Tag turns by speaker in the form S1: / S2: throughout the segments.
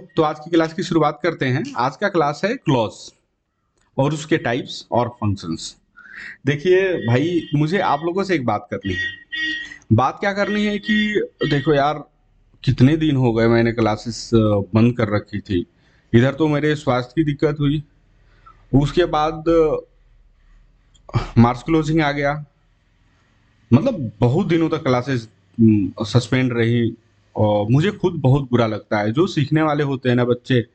S1: तो आज की क्लास की शुरुआत करते हैं। आज का क्लास है क्लॉज और उसके टाइप्स और फंक्शंस। देखिए भाई, मुझे आप लोगों से एक बात करनी है। बात क्या करनी है कि देखो यार, कितने दिन हो गए मैंने क्लासेस बंद कर रखी थी। इधर तो मेरे स्वास्थ्य की दिक्कत हुई, उसके बाद मार्च क्लोजिंग आ गया। मतलब बहुत दिनों तक क्लासेस सस्पेंड रही और मुझे खुद बहुत बुरा लगता है। जो सीखने वाले होते हैं ना बच्चे,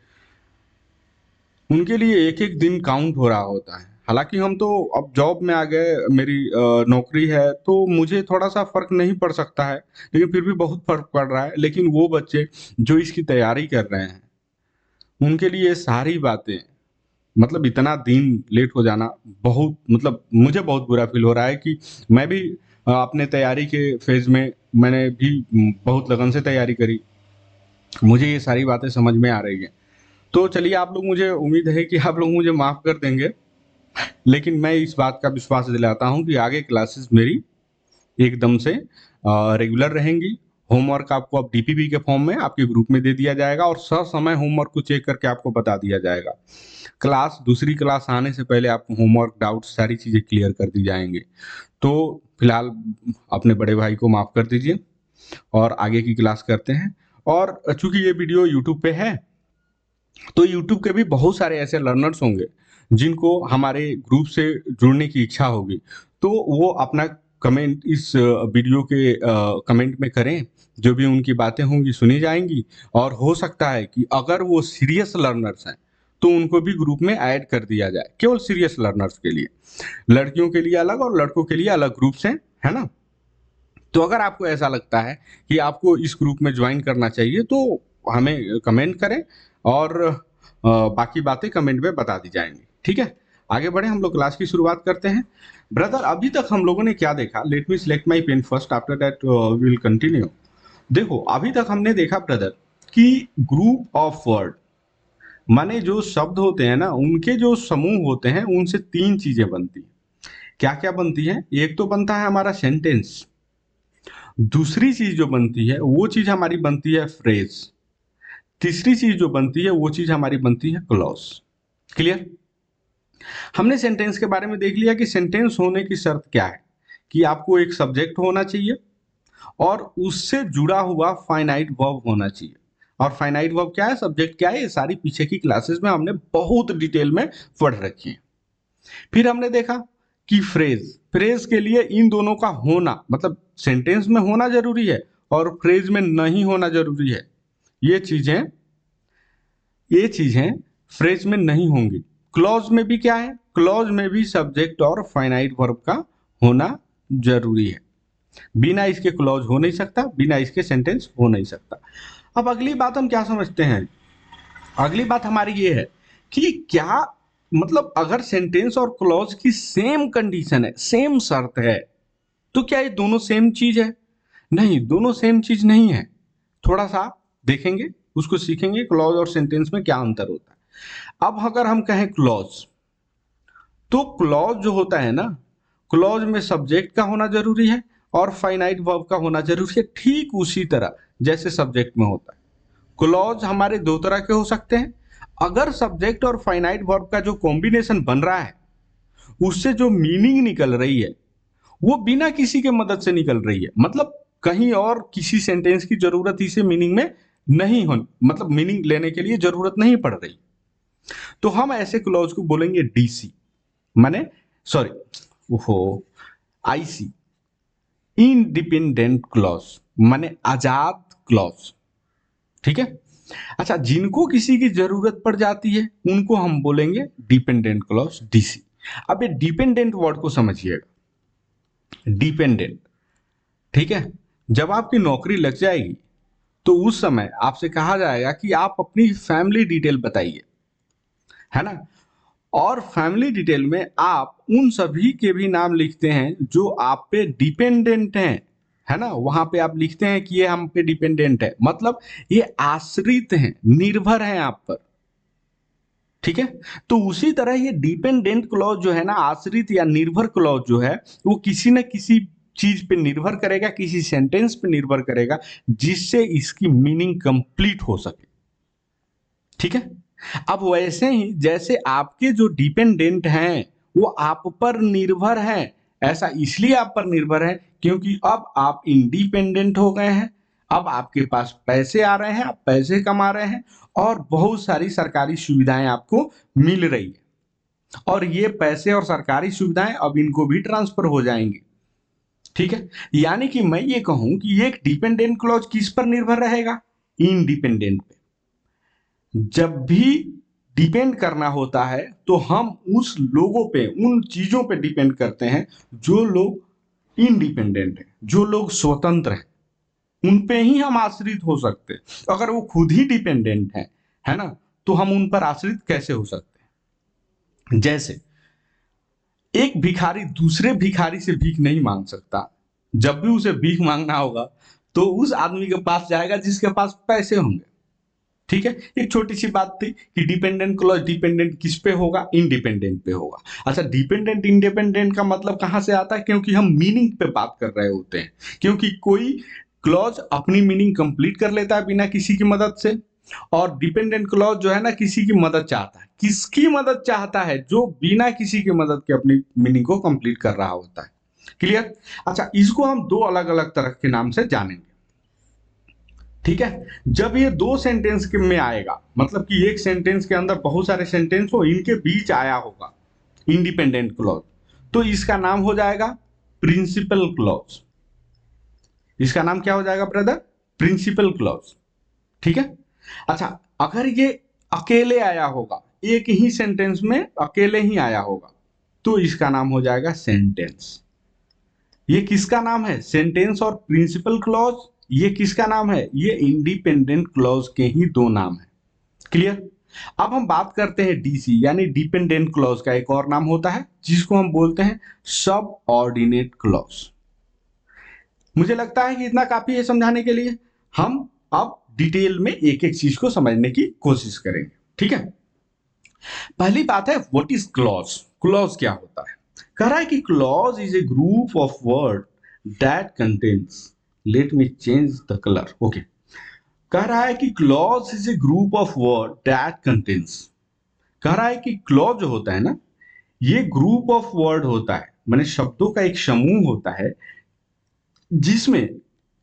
S1: उनके लिए एक एक दिन काउंट हो रहा होता है। हालांकि हम तो अब जॉब में आ गए, मेरी नौकरी है, तो मुझे थोड़ा सा फर्क नहीं पड़ सकता है, लेकिन फिर भी बहुत फर्क पड़ रहा है। लेकिन वो बच्चे जो इसकी तैयारी कर रहे हैं, उनके लिए ये सारी बातें, मतलब इतना दिन लेट हो जाना, बहुत मतलब मुझे बहुत बुरा फील हो रहा है कि मैं भी अपने तैयारी के फेज में, मैंने भी बहुत लगन से तैयारी करी। मुझे ये सारी बातें समझ में आ रही हैं। तो चलिए, आप लोग, मुझे उम्मीद है कि आप लोग मुझे माफ कर देंगे, लेकिन मैं इस बात का विश्वास दिलाता हूँ कि आगे क्लासेस मेरी एकदम से रेगुलर रहेंगी। होमवर्क आपको अब डीपीपी के फॉर्म में आपके ग्रुप में दे दिया जाएगा और समय होमवर्क को चेक करके आपको बता दिया जाएगा। दूसरी क्लास आने से पहले आपको होमवर्क, डाउट, सारी चीज़ें क्लियर कर दी जाएंगी। तो फिलहाल अपने बड़े भाई को माफ कर दीजिए और आगे की क्लास करते हैं। और चूंकि ये वीडियो यूट्यूब पे है, तो यूट्यूब के भी बहुत सारे ऐसे लर्नर्स होंगे जिनको हमारे ग्रुप से जुड़ने की इच्छा होगी। तो वो अपना कमेंट इस वीडियो के कमेंट में करें। जो भी उनकी बातें होंगी सुनी जाएंगी, और हो सकता है कि अगर वो सीरियस लर्नर्स हैं तो उनको भी ग्रुप में ऐड कर दिया जाए, केवल सीरियस लर्नर्स के लिए। लड़कियों के लिए अलग और लड़कों के लिए अलग ग्रुप्स हैं, है ना। तो अगर आपको ऐसा लगता है कि आपको इस ग्रुप में ज्वाइन करना चाहिए, तो हमें कमेंट करें और बाकी बातें कमेंट में बता दी जाएंगी। ठीक है, आगे बढ़े, हम लोग क्लास की शुरुआत करते हैं। ब्रदर, अभी तक हम लोगों ने क्या देखा? Let me select my pen first, after that will continue. देखो, अभी तक हमने देखा ब्रदर कि ग्रुप ऑफ वर्ड, माने जो शब्द होते हैं ना, उनके जो समूह होते हैं, उनसे तीन चीजें बनती हैं। क्या क्या बनती है? एक तो बनता है हमारा सेंटेंस। दूसरी चीज जो बनती है वो चीज हमारी बनती है फ्रेज। तीसरी चीज जो बनती है वो चीज हमारी बनती है क्लॉज। क्लियर? हमने सेंटेंस के बारे में देख लिया कि सेंटेंस होने की शर्त क्या है, कि आपको एक सब्जेक्ट होना चाहिए और उससे जुड़ा हुआ फाइनाइट वर्ब होना चाहिए। और फाइनाइट वर्ब क्या है, सब्जेक्ट क्या है, ये सारी पीछे की क्लासेस में हमने बहुत डिटेल में पढ़ रखी है। फिर हमने देखा कि फ्रेज, फ्रेज के लिए इन दोनों का होना, मतलब सेंटेंस में होना जरूरी है और फ्रेज में नहीं होना जरूरी है। ये चीजें ये चीजें फ्रेज में नहीं होंगी। क्लॉज में भी क्या है, क्लॉज में भी सब्जेक्ट और फाइनाइट वर्ब का होना जरूरी है। बिना इसके क्लॉज हो नहीं सकता, बिना इसके सेंटेंस हो नहीं सकता। अब अगली बात हम क्या समझते हैं? अगली बात हमारी ये है कि क्या, मतलब अगर सेंटेंस और क्लॉज की सेम कंडीशन है, सेम शर्त है, तो क्या ये दोनों सेम चीज है? नहीं, दोनों सेम चीज नहीं है। थोड़ा सा देखेंगे, उसको सीखेंगे, क्लॉज और सेंटेंस में क्या अंतर होता है। अब अगर हम कहें क्लॉज, तो क्लॉज जो होता है ना, क्लॉज में सब्जेक्ट का होना जरूरी है और फाइनाइट वर्ब का होना जरूरी है, ठीक उसी तरह जैसे सब्जेक्ट में होता है। क्लॉज हमारे दो तरह के हो सकते हैं। अगर सब्जेक्ट और फाइनाइट वर्ब का जो कॉम्बिनेशन बन रहा है, उससे जो मीनिंग निकल रही है, वो बिना किसी के मदद से निकल रही है, मतलब कहीं और किसी सेंटेंस की जरूरत इसे मीनिंग में नहीं हो, मतलब मीनिंग लेने के लिए जरूरत नहीं पड़ रही, तो हम ऐसे क्लॉज को बोलेंगे डीसी, माने, सॉरी, ओहो, आईसी, इंडिपेंडेंट क्लॉज, माने आजाद क्लॉज। ठीक है। अच्छा, जिनको किसी की जरूरत पड़ जाती है उनको हम बोलेंगे डिपेंडेंट क्लॉज, डीसी। अब ये डिपेंडेंट वर्ड को समझिएगा, डिपेंडेंट। ठीक है, जब आपकी नौकरी लग जाएगी तो उस समय आपसे कहा जाएगा कि आप अपनी फैमिली डिटेल बताइए, है ना। और फैमिली डिटेल में आप उन सभी के भी नाम लिखते हैं जो आप पे डिपेंडेंट हैं, है ना। वहां पे आप लिखते हैं कि ये हम पे डिपेंडेंट है, मतलब ये आश्रित हैं, निर्भर हैं आप पर। ठीक है। तो उसी तरह ये डिपेंडेंट क्लॉज जो है ना, आश्रित या निर्भर क्लॉज जो है, वो किसी न किसी चीज पे निर्भर करेगा, किसी सेंटेंस पे निर्भर करेगा, जिससे इसकी मीनिंग कंप्लीट हो सके। ठीक है। अब वैसे ही जैसे आपके जो डिपेंडेंट हैं वो आप पर निर्भर हैं, ऐसा इसलिए आप पर निर्भर है क्योंकि अब आप इंडिपेंडेंट हो गए हैं। अब आपके पास पैसे आ रहे हैं, आप पैसे कमा रहे हैं और बहुत सारी सरकारी सुविधाएं आपको मिल रही है, और ये पैसे और सरकारी सुविधाएं अब इनको भी ट्रांसफर हो जाएंगी। ठीक है। यानी कि मैं ये कहूं कि ये एक डिपेंडेंट क्लॉज किस पर निर्भर रहेगा? इंडिपेंडेंट पे। जब भी डिपेंड करना होता है तो हम उस लोगों पे, उन चीजों पे डिपेंड करते हैं जो लोग इंडिपेंडेंट हैं, जो लोग स्वतंत्र हैं, उन पे ही हम आश्रित हो सकते हैं। अगर वो खुद ही डिपेंडेंट है ना, तो हम उन पर आश्रित कैसे हो सकते हैं? जैसे एक भिखारी दूसरे भिखारी से भीख नहीं मांग सकता। जब भी उसे भीख मांगना होगा तो उस आदमी के पास जाएगा जिसके पास पैसे होंगे। ठीक है। एक छोटी सी बात थी कि डिपेंडेंट क्लॉज डिपेंडेंट किस पे होगा? इंडिपेंडेंट पे होगा। अच्छा, डिपेंडेंट इंडिपेंडेंट का मतलब कहां से आता है? क्योंकि हम मीनिंग पे बात कर रहे होते हैं। क्योंकि कोई क्लॉज अपनी मीनिंग कंप्लीट कर लेता है बिना किसी की मदद से, और डिपेंडेंट क्लॉज जो है ना, किसी की मदद चाहता है। किसकी मदद चाहता है? जो बिना किसी की मदद के अपनी मीनिंग को कंप्लीट कर रहा होता है। क्लियर? अच्छा, इसको हम दो अलग अलग तरह के नाम से जानेंगे। ठीक है। जब ये दो सेंटेंस के में आएगा, मतलब कि एक सेंटेंस के अंदर बहुत सारे सेंटेंस हो, इनके बीच आया होगा इंडिपेंडेंट क्लॉज, तो इसका नाम हो जाएगा प्रिंसिपल क्लॉज। इसका नाम क्या हो जाएगा ब्रदर? Principal clause. ठीक है। अच्छा, अगर ये अकेले आया होगा, एक ही सेंटेंस में अकेले ही आया होगा, तो इसका नाम हो जाएगा सेंटेंस। ये किसका नाम है? सेंटेंस और प्रिंसिपल क्लॉज, ये किसका नाम है? ये इंडिपेंडेंट क्लॉज के ही दो नाम है। क्लियर? अब हम बात करते हैं डीसी यानी डिपेंडेंट क्लॉज का एक और नाम होता है जिसको हम बोलते हैं सब ऑर्डिनेट क्लॉज। मुझे लगता है कि इतना काफी है समझाने के लिए। हम अब डिटेल में एक एक चीज को समझने की कोशिश करेंगे। ठीक है। पहली बात है, व्हाट इज क्लॉज? क्लॉज क्या होता है? कह रहा है कि clause is a group of word that contains, let me change the colour. Okay. कह रहा है कि clause is a group of word that contains. कह रहा है कि क्लॉज जो होता है ना, ये ग्रुप ऑफ वर्ड होता है, माने शब्दों का एक समूह होता है जिसमें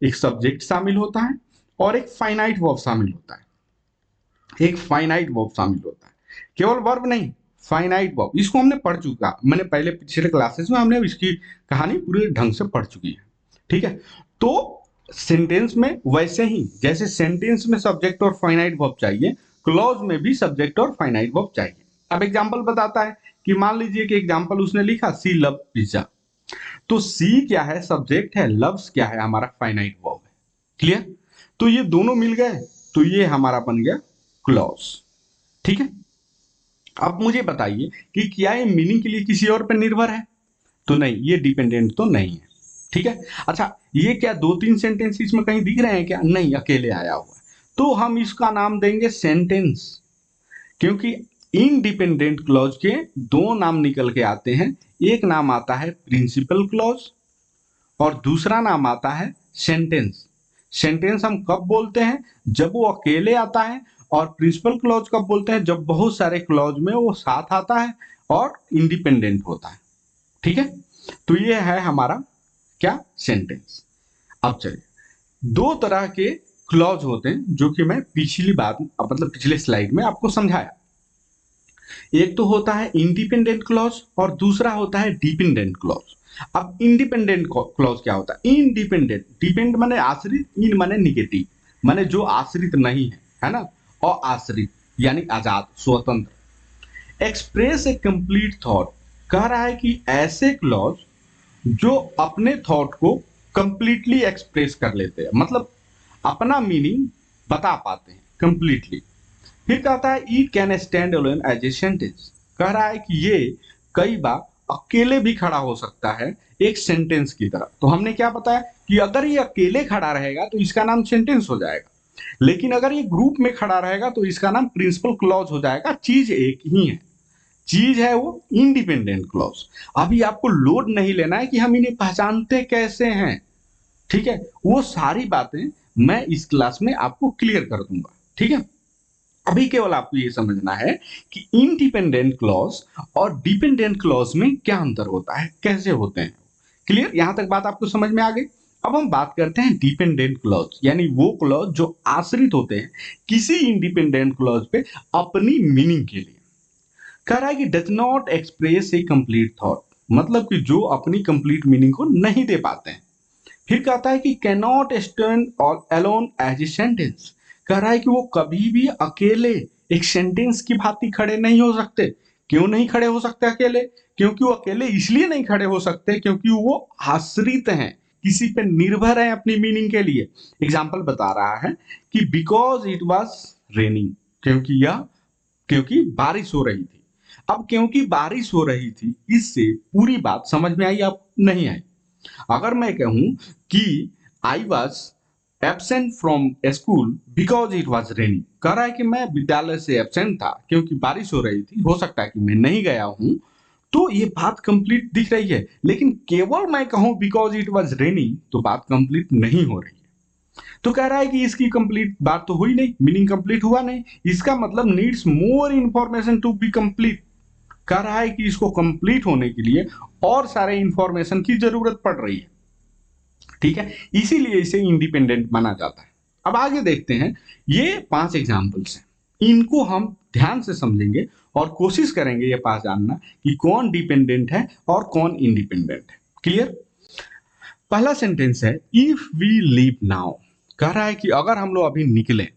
S1: एक सब्जेक्ट शामिल होता है और एक फाइनाइट वर्ब शामिल होता है। एक फाइनाइट वर्ब शामिल होता है, केवल वर्ब नहीं, फाइनाइट वर्ब। इसको हमने पढ़ चुका, मैंने पहले पिछले क्लासेस में हमने इसकी कहानी पूरे ढंग से पढ़ चुकी है। ठीक है। तो सेंटेंस में वैसे ही जैसे सेंटेंस में सब्जेक्ट और फाइनाइट वर्ब चाहिए, क्लॉज में भी सब्जेक्ट और फाइनाइट वर्ब चाहिए। अब एग्जांपल बताता है कि मान लीजिए कि एग्जांपल उसने लिखा सी लव पिज्जा, तो सी क्या है? सब्जेक्ट है, लव्स क्या है? हमारा फाइनाइट वर्ब है। क्लियर? तो ये दोनों मिल गए तो ये हमारा बन गया क्लॉज। ठीक है। अब मुझे बताइए कि क्या ये मीनिंग के लिए किसी और पर निर्भर है? तो नहीं, ये डिपेंडेंट तो नहीं है। ठीक है। अच्छा, ये क्या दो तीन सेंटेंस इसमें कहीं दिख रहे हैं क्या? नहीं, अकेले आया हुआ है, तो हम इसका नाम देंगे सेंटेंस। क्योंकि इनडिपेंडेंट क्लॉज के दो नाम निकल के आते हैं, एक नाम आता है प्रिंसिपल क्लॉज और दूसरा नाम आता है सेंटेंस। सेंटेंस हम कब बोलते हैं? जब वो अकेले आता है, और प्रिंसिपल क्लॉज कब बोलते हैं? जब बहुत सारे क्लॉज में वो साथ आता है और इंडिपेंडेंट होता है। ठीक है। तो ये है हमारा क्या? सेंटेंस। अब चलिए, दो तरह के क्लॉज होते हैं जो कि मैं पिछली बात मतलब पिछले स्लाइड में आपको समझाया। एक तो होता है इंडिपेंडेंट क्लॉज और दूसरा होता है डिपेंडेंट क्लॉज। अब इंडिपेंडेंट क्लॉज क्या होता है? इंडिपेंडेंट, डिपेंड माने आश्रित, इन माने निगेटिव, माने जो आश्रित नहीं है ना, और आश्रित यानी आजाद, स्वतंत्र। एक्सप्रेस ए कंप्लीट थॉट, कह रहा है कि ऐसे क्लॉज जो अपने थॉट को कंप्लीटली एक्सप्रेस कर लेते हैं, मतलब अपना मीनिंग बता पाते हैं कंप्लीटली। फिर कहता है it can stand alone as a sentence, कह रहा है कि ये कई बार अकेले भी खड़ा हो सकता है एक सेंटेंस की तरह। तो हमने क्या बताया कि अगर ये अकेले खड़ा रहेगा तो इसका नाम सेंटेंस हो जाएगा, लेकिन अगर ये ग्रुप में खड़ा रहेगा तो इसका नाम प्रिंसिपल क्लॉज हो जाएगा। चीज एक ही है, चीज है वो इंडिपेंडेंट क्लॉज। अभी आपको लोड नहीं लेना है कि हम इन्हें पहचानते कैसे हैं। ठीक है, वो सारी बातें मैं इस क्लास में आपको क्लियर कर दूंगा। ठीक है। अभी केवल आपको ये समझना है कि इंडिपेंडेंट क्लॉज और डिपेंडेंट क्लॉज में क्या अंतर होता है, कैसे होते हैं। क्लियर, यहां तक बात आपको समझ में आ गई। अब हम बात करते हैं डिपेंडेंट क्लॉज, यानी वो क्लॉज जो आश्रित होते हैं किसी इंडिपेंडेंट क्लॉज पे अपनी मीनिंग के लिए। कह रहा है कि does not express A complete thought, मतलब कि जो अपनी कंप्लीट मीनिंग को नहीं दे पाते हैं। फिर कहता है कि कैनॉट स्टैंड और अलोन एज ए सेंटेंस, कह रहा है कि वो कभी भी अकेले एक सेंटेंस की भांति खड़े नहीं हो सकते। क्यों नहीं खड़े हो सकते अकेले? क्योंकि वो अकेले इसलिए नहीं खड़े हो सकते क्योंकि वो आश्रित हैं, किसी पे निर्भर है अपनी मीनिंग के लिए। एग्जाम्पल बता रहा है कि बिकॉज इट वॉज रेनिंग, क्योंकि बारिश हो रही थी। अब क्योंकि बारिश हो रही थी, इससे पूरी बात समझ में आई आप नहीं आई? अगर मैं कहूं कि I was absent from school because it was raining, कह रहा है कि मैं विद्यालय से एबसेंट था क्योंकि बारिश हो रही थी, हो सकता है कि मैं नहीं गया हूं, तो ये बात कंप्लीट दिख रही है। लेकिन केवल मैं कहूं बिकॉज इट वॉज रेनिंग तो बात कंप्लीट नहीं हो रही है। तो कह रहा है कि इसकी कंप्लीट बात तो हुई नहीं, मीनिंग कंप्लीट हुआ नहीं। इसका मतलब needs more information to be complete, कह रहा है कि इसको कंप्लीट होने के लिए और सारे इंफॉर्मेशन की जरूरत पड़ रही है। ठीक है, इसीलिए इसे इंडिपेंडेंट माना जाता है। अब आगे देखते हैं, ये 5 एग्जाम्पल्स हैं, इनको हम ध्यान से समझेंगे और कोशिश करेंगे ये पास जानना कि कौन डिपेंडेंट है और कौन इंडिपेंडेंट है। क्लियर? पहला सेंटेंस है इफ वी लीव नाउ, कह रहा है कि अगर हम लोग अभी निकले,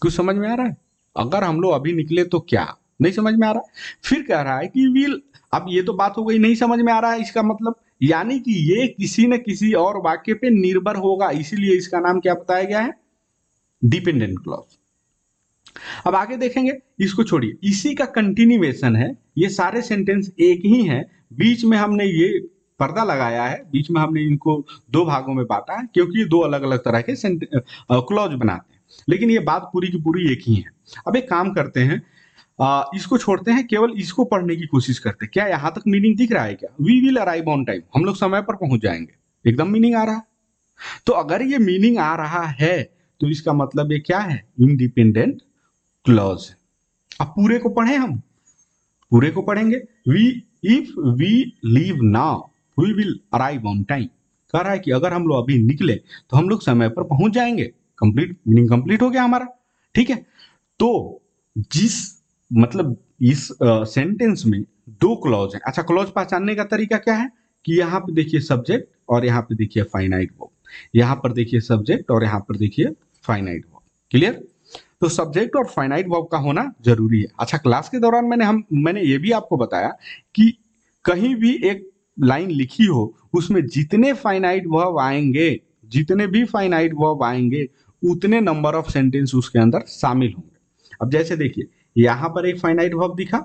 S1: कुछ समझ में आ रहा है? अगर हम लोग अभी निकले तो क्या, नहीं समझ में आ रहा। फिर कह रहा है कि विल, अब ये तो बात हो गई नहीं समझ में आ रहा है इसका मतलब, यानी कि ये किसी न किसी और वाक्य पे निर्भर होगा, इसीलिए इसका नाम क्या बताया गया है, डिपेंडेंट क्लॉज। अब आगे देखेंगे, इसको छोड़िए, इसी का कंटिन्यूएशन है, ये सारे सेंटेंस एक ही हैं, बीच में हमने ये पर्दा लगाया है, बीच में हमने इनको 2 भागों में बांटा है क्योंकि ये 2 अलग अलग तरह के क्लॉज बनाते हैं, लेकिन ये बात पूरी की पूरी एक ही है। अब एक काम करते हैं, इसको छोड़ते हैं, केवल इसको पढ़ने की कोशिश करते हैं। क्या यहां तक मीनिंग दिख रहा है? क्या we will arrive on time, हम लोग समय पर पहुंच जाएंगे, एकदम मीनिंग आ रहा है। तो अगर ये मीनिंग आ रहा है तो इसका मतलब ये क्या है, इंडिपेंडेंट क्लॉज। अब पूरे को पढ़े, हम पूरे को पढ़ेंगे। We if we leave now we will arrive on time, कह रहा है कि अगर हम लोग अभी निकले तो हम लोग समय पर पहुंच जाएंगे। कंप्लीट, मीनिंग कंप्लीट हो गया हमारा। ठीक है, तो जिस मतलब इस सेंटेंस में 2 क्लॉज हैं। अच्छा, क्लॉज पहचानने का तरीका क्या है कि यहाँ पे देखिए सब्जेक्ट और यहाँ पे देखिए फाइनाइट वर्ब, यहाँ पर देखिए सब्जेक्ट और यहाँ पर देखिए फाइनाइट वर्ब। क्लियर? तो सब्जेक्ट और फाइनाइट वर्ब का होना जरूरी है। अच्छा, क्लास के दौरान मैंने ये भी आपको बताया कि कहीं भी एक लाइन लिखी हो उसमें जितने फाइनाइट वर्ब आएंगे, जितने भी फाइनाइट वर्ब आएंगे, उतने नंबर ऑफ सेंटेंस उसके अंदर शामिल होंगे। अब जैसे देखिए, यहां पर एक फाइनाइट वर्ब दिखा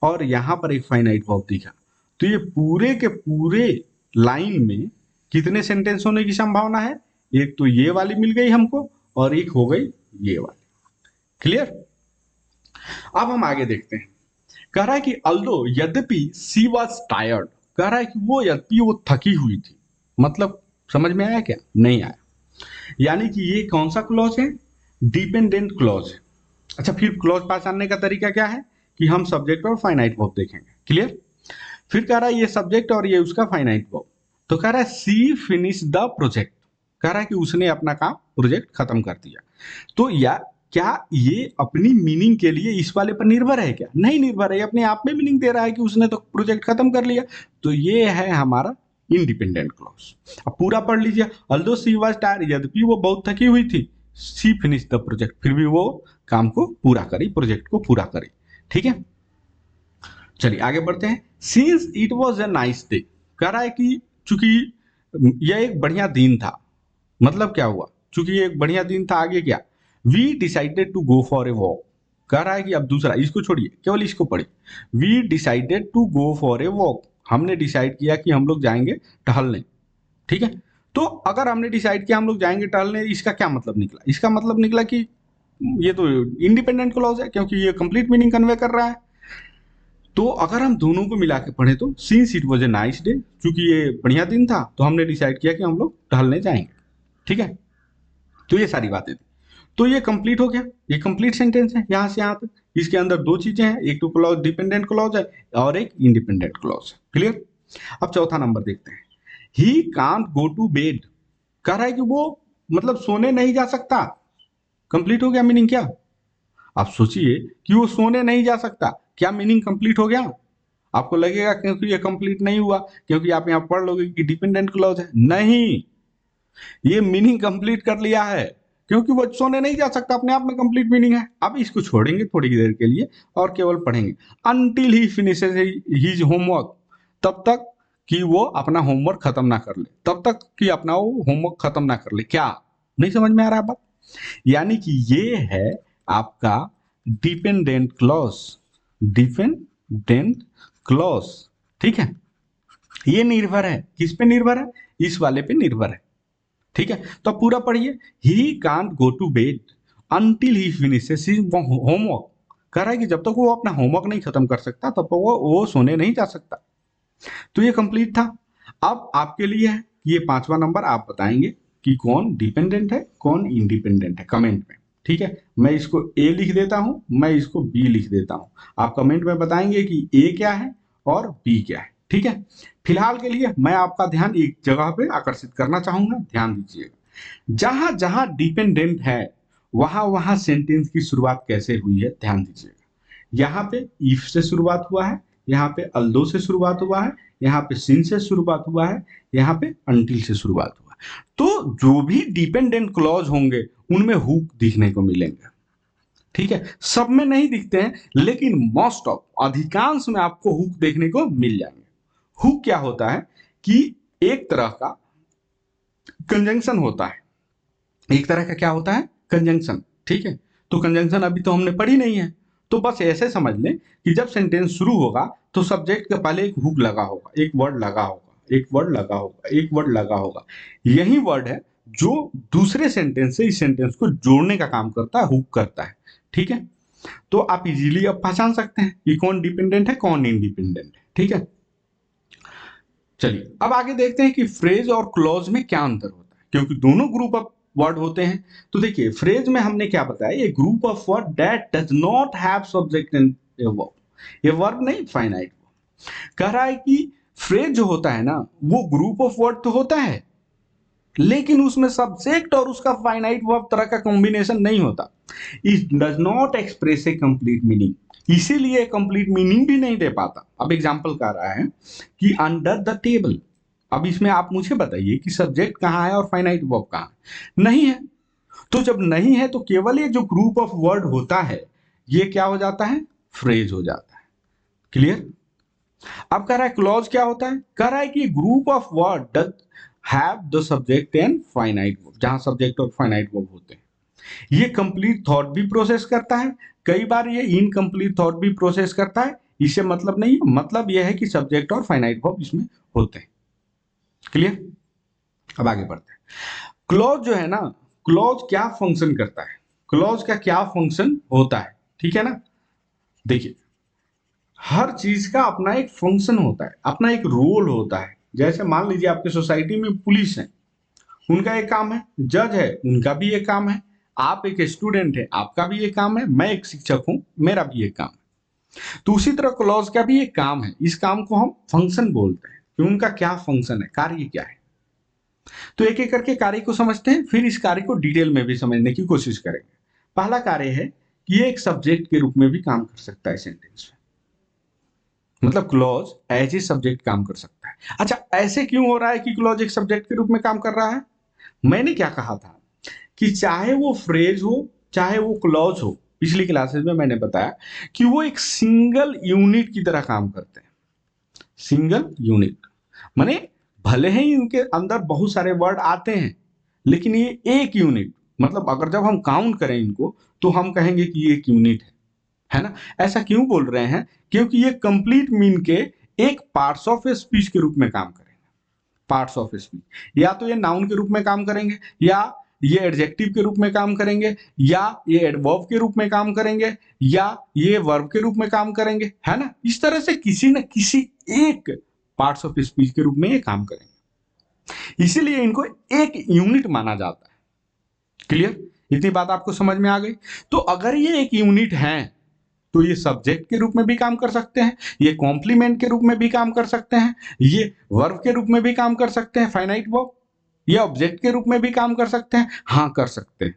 S1: और यहां पर एक फाइनाइट वर्ब दिखा, तो ये पूरे के पूरे लाइन में कितने सेंटेंस होने की संभावना है? एक तो ये वाली मिल गई हमको और एक हो गई ये वाली। क्लियर? अब हम आगे देखते हैं, कह रहा है कि अल्दो, यद्यपि सी वॉज टायर्ड, कह रहा है कि वो यद्यपि वो थकी हुई थी। मतलब समझ में आया क्या? नहीं आया। यानी कि ये कौन सा क्लॉज है? डिपेंडेंट क्लॉज है। अच्छा, फिर क्लॉज पहचानने का तरीका क्या है कि हम सब्जेक्ट और फाइनाइट वर्ब देखेंगे। क्लियर? फिर कह रहा है ये सब्जेक्ट और ये उसका फाइनाइट वर्ब, तो कह रहा है सी फिनिश द प्रोजेक्ट, कह रहा है कि उसने अपना काम, प्रोजेक्ट खत्म कर दिया। तो या क्या ये अपनी मीनिंग के लिए इस वाले पर निर्भर है? क्या नहीं निर्भर है, अपने आप में मीनिंग दे रहा है कि उसने तो प्रोजेक्ट खत्म कर लिया। तो ये है हमारा इंडिपेंडेंट क्लॉज। अब पूरा पढ़ लीजिए, अल्दो सी वाज टायर्ड, यद्यपि वो बहुत थकी हुई थी, सी फिनिश द प्रोजेक्ट, फिर भी वो काम को पूरा करी, प्रोजेक्ट को पूरा करी। ठीक है, चलिए आगे बढ़ते हैं। Since it was a nice day, कह रहा है कि चूंकि यह एक बढ़िया दिन था, मतलब क्या हुआ, चूंकि ये एक बढ़िया दिन था, आगे क्या, we decided to go for a walk, कह रहा है कि अब दूसरा, इसको छोड़िए, केवल इसको पढ़िए। We decided to go for a walk, हमने डिसाइड किया कि हम लोग जाएंगे टहलने। ठीक है, तो अगर हमने डिसाइड किया हम लोग जाएंगे टहलने, इसका क्या मतलब निकला? इसका मतलब निकला कि ये तो इंडिपेंडेंट क्लॉज है क्योंकि ये कंप्लीट मीनिंग कन्वे कर रहा है। तो अगर हम दोनों को मिला के पढ़े तो since it was a nice day, चूंकि ये बढ़िया दिन था तो हमने डिसाइड किया कि हम लोग टहलने जाएंगे। ठीक है, तो ये सारी बातें थी। तो ये कंप्लीट हो गया, ये कंप्लीट सेंटेंस है यहाँ से यहाँ तक। इसके अंदर दो चीजें हैं, एक तो क्लॉज डिपेंडेंट क्लॉज है और एक इंडिपेंडेंट क्लॉज है। क्लियर। अब चौथा नंबर देखते हैं। He can't go to bed, कह रहा है कि वो मतलब सोने नहीं जा सकता। कंप्लीट हो गया मीनिंग क्या? आप सोचिए कि वो सोने नहीं जा सकता, क्या मीनिंग कंप्लीट हो गया? आपको लगेगा क्योंकि ये कंप्लीट नहीं हुआ, क्योंकि आप यहां पढ़ लोगे कि डिपेंडेंट क्लॉज है। नहीं, ये मीनिंग कंप्लीट कर लिया है, क्योंकि वो सोने नहीं जा सकता अपने आप में कंप्लीट मीनिंग है। अब इसको छोड़ेंगे थोड़ी देर के लिए और केवल पढ़ेंगे until he finishes his homework, तब तक कि वो अपना होमवर्क खत्म ना कर ले, तब तक कि अपना वो होमवर्क खत्म ना कर ले। क्या नहीं समझ में आ रहा है बात? यानी कि ये है आपका डिपेंडेंट क्लॉज, डिपेंडेंट क्लॉज। ठीक है, ये निर्भर है, किस पे निर्भर है? इस वाले पे निर्भर है। ठीक है, तो अब पूरा पढ़िए। He can't go to bed until he finishes his homework, कह रहा है कि जब तक वो अपना होमवर्क नहीं खत्म कर सकता तब तक वो सोने नहीं जा सकता। तो ये कंप्लीट था। अब आपके लिए है कि ये पांचवा नंबर आप बताएंगे कि कौन डिपेंडेंट है कौन इंडिपेंडेंट है, कमेंट में। ठीक है, मैं इसको ए लिख देता हूं, मैं इसको बी लिख देता हूं। आप कमेंट में बताएंगे कि ए क्या है और बी क्या है। ठीक है, फिलहाल के लिए मैं आपका ध्यान एक जगह पे आकर्षित करना चाहूंगा, ध्यान दीजिएगा। जहां जहां डिपेंडेंट है वहां वहां सेंटेंस की शुरुआत कैसे हुई है, ध्यान दीजिएगा। यहाँ पे इफ से शुरुआत हुआ है, यहाँ पे अल्दो से शुरुआत हुआ है, यहाँ पे सिन से शुरुआत हुआ है, यहाँ पे अंटिल से शुरुआत हुआ है। तो जो भी डिपेंडेंट क्लॉज होंगे उनमें हुक दिखने को मिलेंगे। ठीक है, सब में नहीं दिखते हैं, लेकिन मोस्ट ऑफ अधिकांश में आपको हुक देखने को मिल जाएंगे। हुक क्या होता है कि एक तरह का कंजंक्शन होता है, एक तरह का क्या होता है? कंजंक्शन। ठीक है, तो कंजंक्शन अभी तो हमने पढ़ी नहीं है, तो बस ऐसे समझ लें कि जब सेंटेंस शुरू होगा तो सब्जेक्ट के पहले एक हुक लगा होगा, एक वर्ड लगा होगा, एक वर्ड लगा होगा, एक वर्ड लगा होगा। यही वर्ड है जो दूसरे सेंटेंस से इस सेंटेंस को जोड़ने का काम करता है, हुक करता है। ठीक है, तो आप इजीली अब पहचान सकते हैं कि कौन डिपेंडेंट है कौन इंडिपेंडेंट है। ठीक है, चलिए अब आगे देखते हैं कि फ्रेज और क्लॉज में क्या अंतर होता है, क्योंकि दोनों ग्रुप ऑफ वर्ड होते हैं। तो देखिए, फ्रेज में हमने क्या बताया, ये group of word that does not have subject and a verb, ये वर्ब नहीं फाइनाइट वर्ब। कह रहा है कि फ्रेज जो होता है ना वो ग्रुप ऑफ वर्ड तो होता है, लेकिन उसमें सब्जेक्ट और उसका फाइनाइट वर्ब तरह का कॉम्बिनेशन नहीं होता। It does not express A complete meaning, इसीलिए कंप्लीट मीनिंग भी नहीं दे पाता। अब एग्जांपल कह रहा है कि अंडर द टेबल। अब इसमें आप मुझे बताइए कि सब्जेक्ट कहाँ है और फाइनाइट वर्ब कहाँ है? नहीं है। तो जब नहीं है तो केवल ये जो ग्रुप ऑफ वर्ड होता है ये क्या हो जाता है? फ्रेज हो जाता है। क्लियर। अब कह रहा है क्लॉज क्या होता है, कह रहा है कि group of word does have the subject and finite verb, जहां सब्जेक्ट और फाइनाइट वर्ब होते हैं। ये कंप्लीट थॉट भी प्रोसेस करता है, कई बार ये इनकम्प्लीट थॉट भी प्रोसेस करता है। इससे मतलब नहीं है, मतलब यह है कि सब्जेक्ट और फाइनाइट वर्ब इसमें होते हैं। क्लियर। अब आगे बढ़ते हैं। क्लॉज जो है ना, क्लॉज क्या फंक्शन करता है, क्लॉज का क्या फंक्शन होता है? ठीक है ना, देखिए हर चीज का अपना एक फंक्शन होता है, अपना एक रोल होता है। जैसे मान लीजिए आपके सोसाइटी में पुलिस है, उनका एक काम है, जज है उनका भी एक काम है, आप एक स्टूडेंट है आपका भी एक काम है, मैं एक शिक्षक हूं मेरा भी एक काम है। तो उसी तरह क्लॉज का भी एक काम है, इस काम को हम फंक्शन बोलते हैं कि उनका क्या फंक्शन है, कार्य क्या है। तो एक एक करके कार्य को समझते हैं, फिर इस कार्य को डिटेल में भी समझने की कोशिश करेंगे। पहला कार्य है कि ये एक सब्जेक्ट के रूप में भी काम कर सकता है सेंटेंस में, मतलब क्लॉज एज ए सब्जेक्ट काम कर सकता है। अच्छा, ऐसे क्यों हो रहा है कि क्लॉज एक सब्जेक्ट के रूप में काम कर रहा है? मैंने क्या कहा था कि चाहे वो फ्रेज हो चाहे वो क्लॉज हो, पिछली क्लासेस में मैंने बताया कि वो एक सिंगल यूनिट की तरह काम करते हैं। सिंगल यूनिट माने भले ही इनके अंदर बहुत सारे वर्ड आते हैं, लेकिन ये एक यूनिट, मतलब अगर जब हम काउंट करें इनको तो हम कहेंगे कि ये एक यूनिट है ना। ऐसा क्यों बोल रहे हैं? क्योंकि ये कंप्लीट मीन के एक पार्ट्स ऑफ स्पीच के रूप में काम करेंगे। पार्ट्स ऑफ स्पीच, या तो ये नाउन के रूप में काम करेंगे, या ये एडजेक्टिव के रूप में काम करेंगे, या ये एडवर्ब के रूप में काम करेंगे, या ये वर्ब के रूप में काम करेंगे, है ना। इस तरह से किसी न किसी एक पार्ट्स ऑफ स्पीच के रूप में ये काम करेंगे, इसीलिए इनको एक यूनिट माना जाता है। क्लियर। इतनी बात आपको समझ में आ गई। तो अगर ये एक यूनिट है तो ये सब्जेक्ट के रूप में भी काम कर सकते हैं, ये कॉम्प्लीमेंट के रूप में भी काम कर सकते हैं, ये वर्ब के रूप में भी काम कर सकते हैं फाइनाइट वर्ब, ये ऑब्जेक्ट के रूप में भी काम कर सकते हैं, हाँ कर सकते हैं।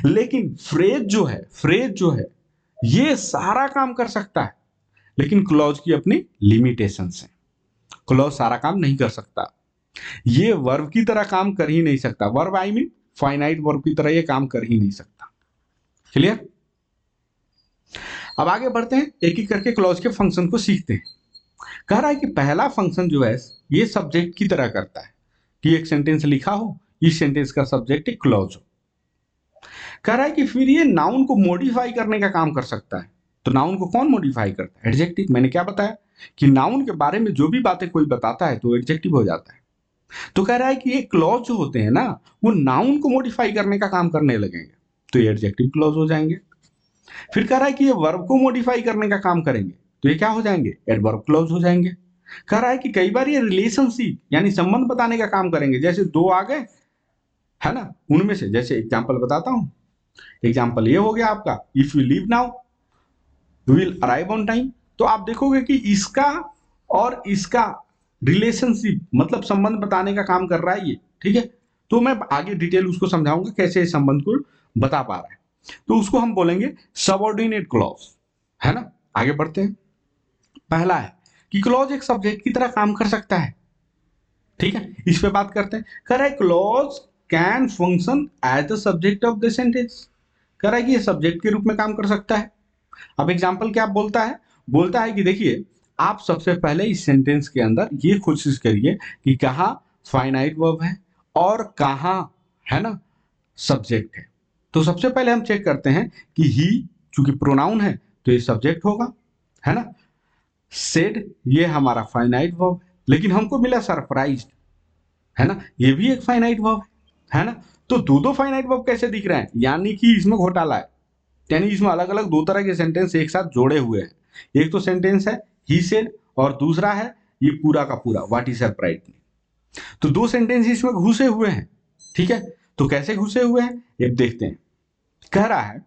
S1: लेकिन फ्रेज जो है ये सारा काम कर सकता है, लेकिन क्लॉज की अपनी लिमिटेशंस है। क्लॉज सारा काम नहीं कर सकता, ये वर्ब की तरह काम कर ही नहीं सकता, verb I mean finite verb की तरह ये काम कर ही नहीं सकता। क्लियर? अब आगे बढ़ते हैं, एक एक करके क्लॉज के फंक्शन को सीखते हैं। कह रहा है कि पहला फंक्शन जो है ये सब्जेक्ट की तरह करता है कि एक सेंटेंस लिखा हो, इस सेंटेंस का सब्जेक्ट एक क्लॉज हो। कह रहा है कि फिर ये नाउन को मॉडिफाई करने का काम कर सकता है। तो नाउन को कौन मॉडिफाई करता है? एडजेक्टिव। मैंने क्या बताया कि नाउन के बारे में जो भी बातें कोई बताता है तो एडजेक्टिव हो जाता है। तो कह रहा है कि ये क्लॉज जो होते हैं ना, वो नाउन को मॉडिफाई करने का काम करने लगेंगे तो ये एडजेक्टिव क्लॉज हो जाएंगे। फिर कह रहा है कि ये वर्ब को मॉडिफाई करने का काम करेंगे तो ये क्या हो जाएंगे? एडवर्ब क्लॉज हो जाएंगे। कह रहा है कि कई बार ये रिलेशनशिप यानी संबंध बताने का काम करेंगे, जैसे दो आ गए है ना, उनमें से जैसे एग्जांपल बताता हूं। एग्जांपल ये हो गया आपका, if you leave now you will arrive on time. तो आप देखोगे कि इसका और इसका रिलेशनशिप मतलब संबंध बताने का काम कर रहा है ये, ठीक है। तो मैं आगे डिटेल उसको समझाऊंगा कैसे इस संबंध को बता पा रहा है। तो उसको हम बोलेंगे सबऑर्डिनेट क्लॉज, है ना। आगे बढ़ते हैं। पहला है कि क्लॉज एक सब्जेक्ट की तरह काम कर सकता है, ठीक है। इस पे बात करते हैं। कह रहा है clause can function as the subject of the sentence. कह रहा है कि ये सब्जेक्ट के रूप में काम कर सकता है। अब एग्जाम्पल क्या बोलता है कि देखिए आप सबसे पहले इस सेंटेंस के अंदर ये कोशिश करिए कि कहाँ फाइनाइट वर्ब है और कहाँ है ना सब्जेक्ट है। तो सबसे पहले हम चेक करते हैं कि ही चूंकि प्रोनाउन है तो ये सब्जेक्ट होगा, है ना। सेड ये हमारा फाइनाइट वर्ब है, लेकिन हमको मिला सरप्राइज्ड, है ना, ये भी एक फाइनाइट वर्ब है ना। तो दो फाइनाइट वर्ब कैसे दिख रहे हैं? यानी कि इसमें घोटाला है, यानी इसमें अलग अलग दो तरह के सेंटेंस एक साथ जोड़े हुए हैं। एक तो सेंटेंस है ही सेड और दूसरा है ये पूरा का पूरा व्हाट इज सरप्राइज्ड। तो दो सेंटेंस इसमें घुसे हुए हैं, ठीक है। तो कैसे घुसे हुए हैं ये देखते हैं। कह रहा है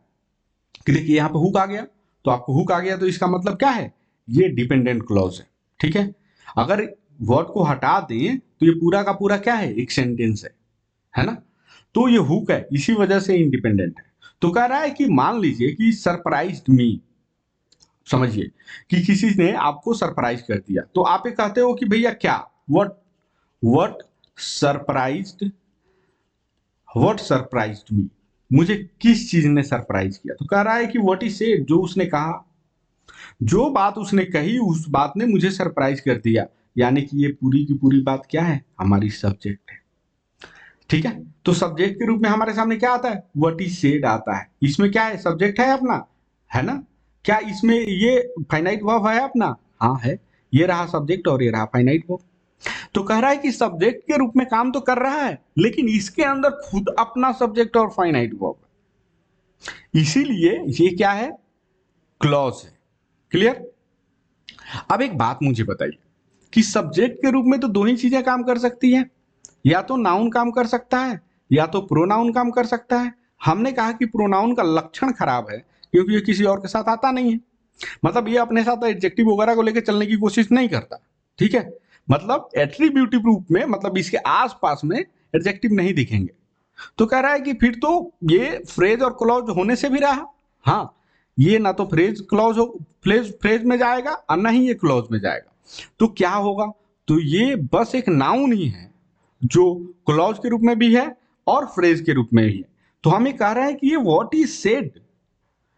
S1: कि देखिए यहाँ पे हुक आ गया, तो आपको हुक आ गया तो इसका मतलब क्या है? ये डिपेंडेंट क्लॉज है, ठीक है। अगर वर्ड को हटा दें तो ये पूरा का पूरा क्या है? एक सेंटेंस है ना। तो ये हुक है, इसी वजह से इंडिपेंडेंट है। तो कह रहा है कि मान लीजिए कि सरप्राइज्ड मी, समझिए कि किसी ने आपको सरप्राइज कर दिया, तो आप ये कहते हो कि भैया क्या, व्हाट सरप्राइज्ड व्हाट सरप्राइज्ड मी, मुझे किस चीज ने सरप्राइज किया। तो कह रहा है कि व्हाट इज सेड, जो उसने कहा, जो बात उसने कही उस बात ने मुझे सरप्राइज कर दिया। यानी कि ये पूरी की पूरी बात क्या है? हमारी सब्जेक्ट है, ठीक है। तो सब्जेक्ट के रूप में हमारे सामने क्या आता है? व्हाट इज सेड आता है। इसमें क्या है? सब्जेक्ट है अपना, है ना। क्या इसमें ये फाइनाइट वर्ब है अपना? हाँ है। ये रहा सब्जेक्ट और ये रहा फाइनाइट वर्ब। तो कह रहा है कि सब्जेक्ट के रूप में काम तो कर रहा है, लेकिन इसके अंदर खुद अपना सब्जेक्ट और फाइनाइट वर्ब, इसीलिए ये क्या है? क्लॉज है। क्लियर? अब एक बात मुझे बताइए कि सब्जेक्ट के रूप में तो दो ही चीजें काम कर सकती हैं, या तो नाउन काम कर सकता है या तो प्रोनाउन काम कर सकता है। हमने कहा कि प्रोनाउन का लक्षण खराब है क्योंकि ये किसी और के साथ आता नहीं है, मतलब ये अपने साथ एडजेक्टिव वगैरह को लेकर चलने की कोशिश नहीं करता, ठीक है। मतलब एट्रीब्यूटिव रूप में, मतलब इसके आसपास में एडजेक्टिव नहीं दिखेंगे। तो कह रहा है कि फिर तो ये फ्रेज और क्लॉज होने से भी रहा, हाँ, ये ना तो फ्रेज क्लॉज हो फ्रेज में जाएगा और ना ही ये क्लॉज में जाएगा। तो क्या होगा? तो ये बस एक नाउन ही है जो क्लॉज के रूप में भी है और फ्रेज के रूप में भी है। तो हमें कह रहा है कि ये व्हाट इज सेड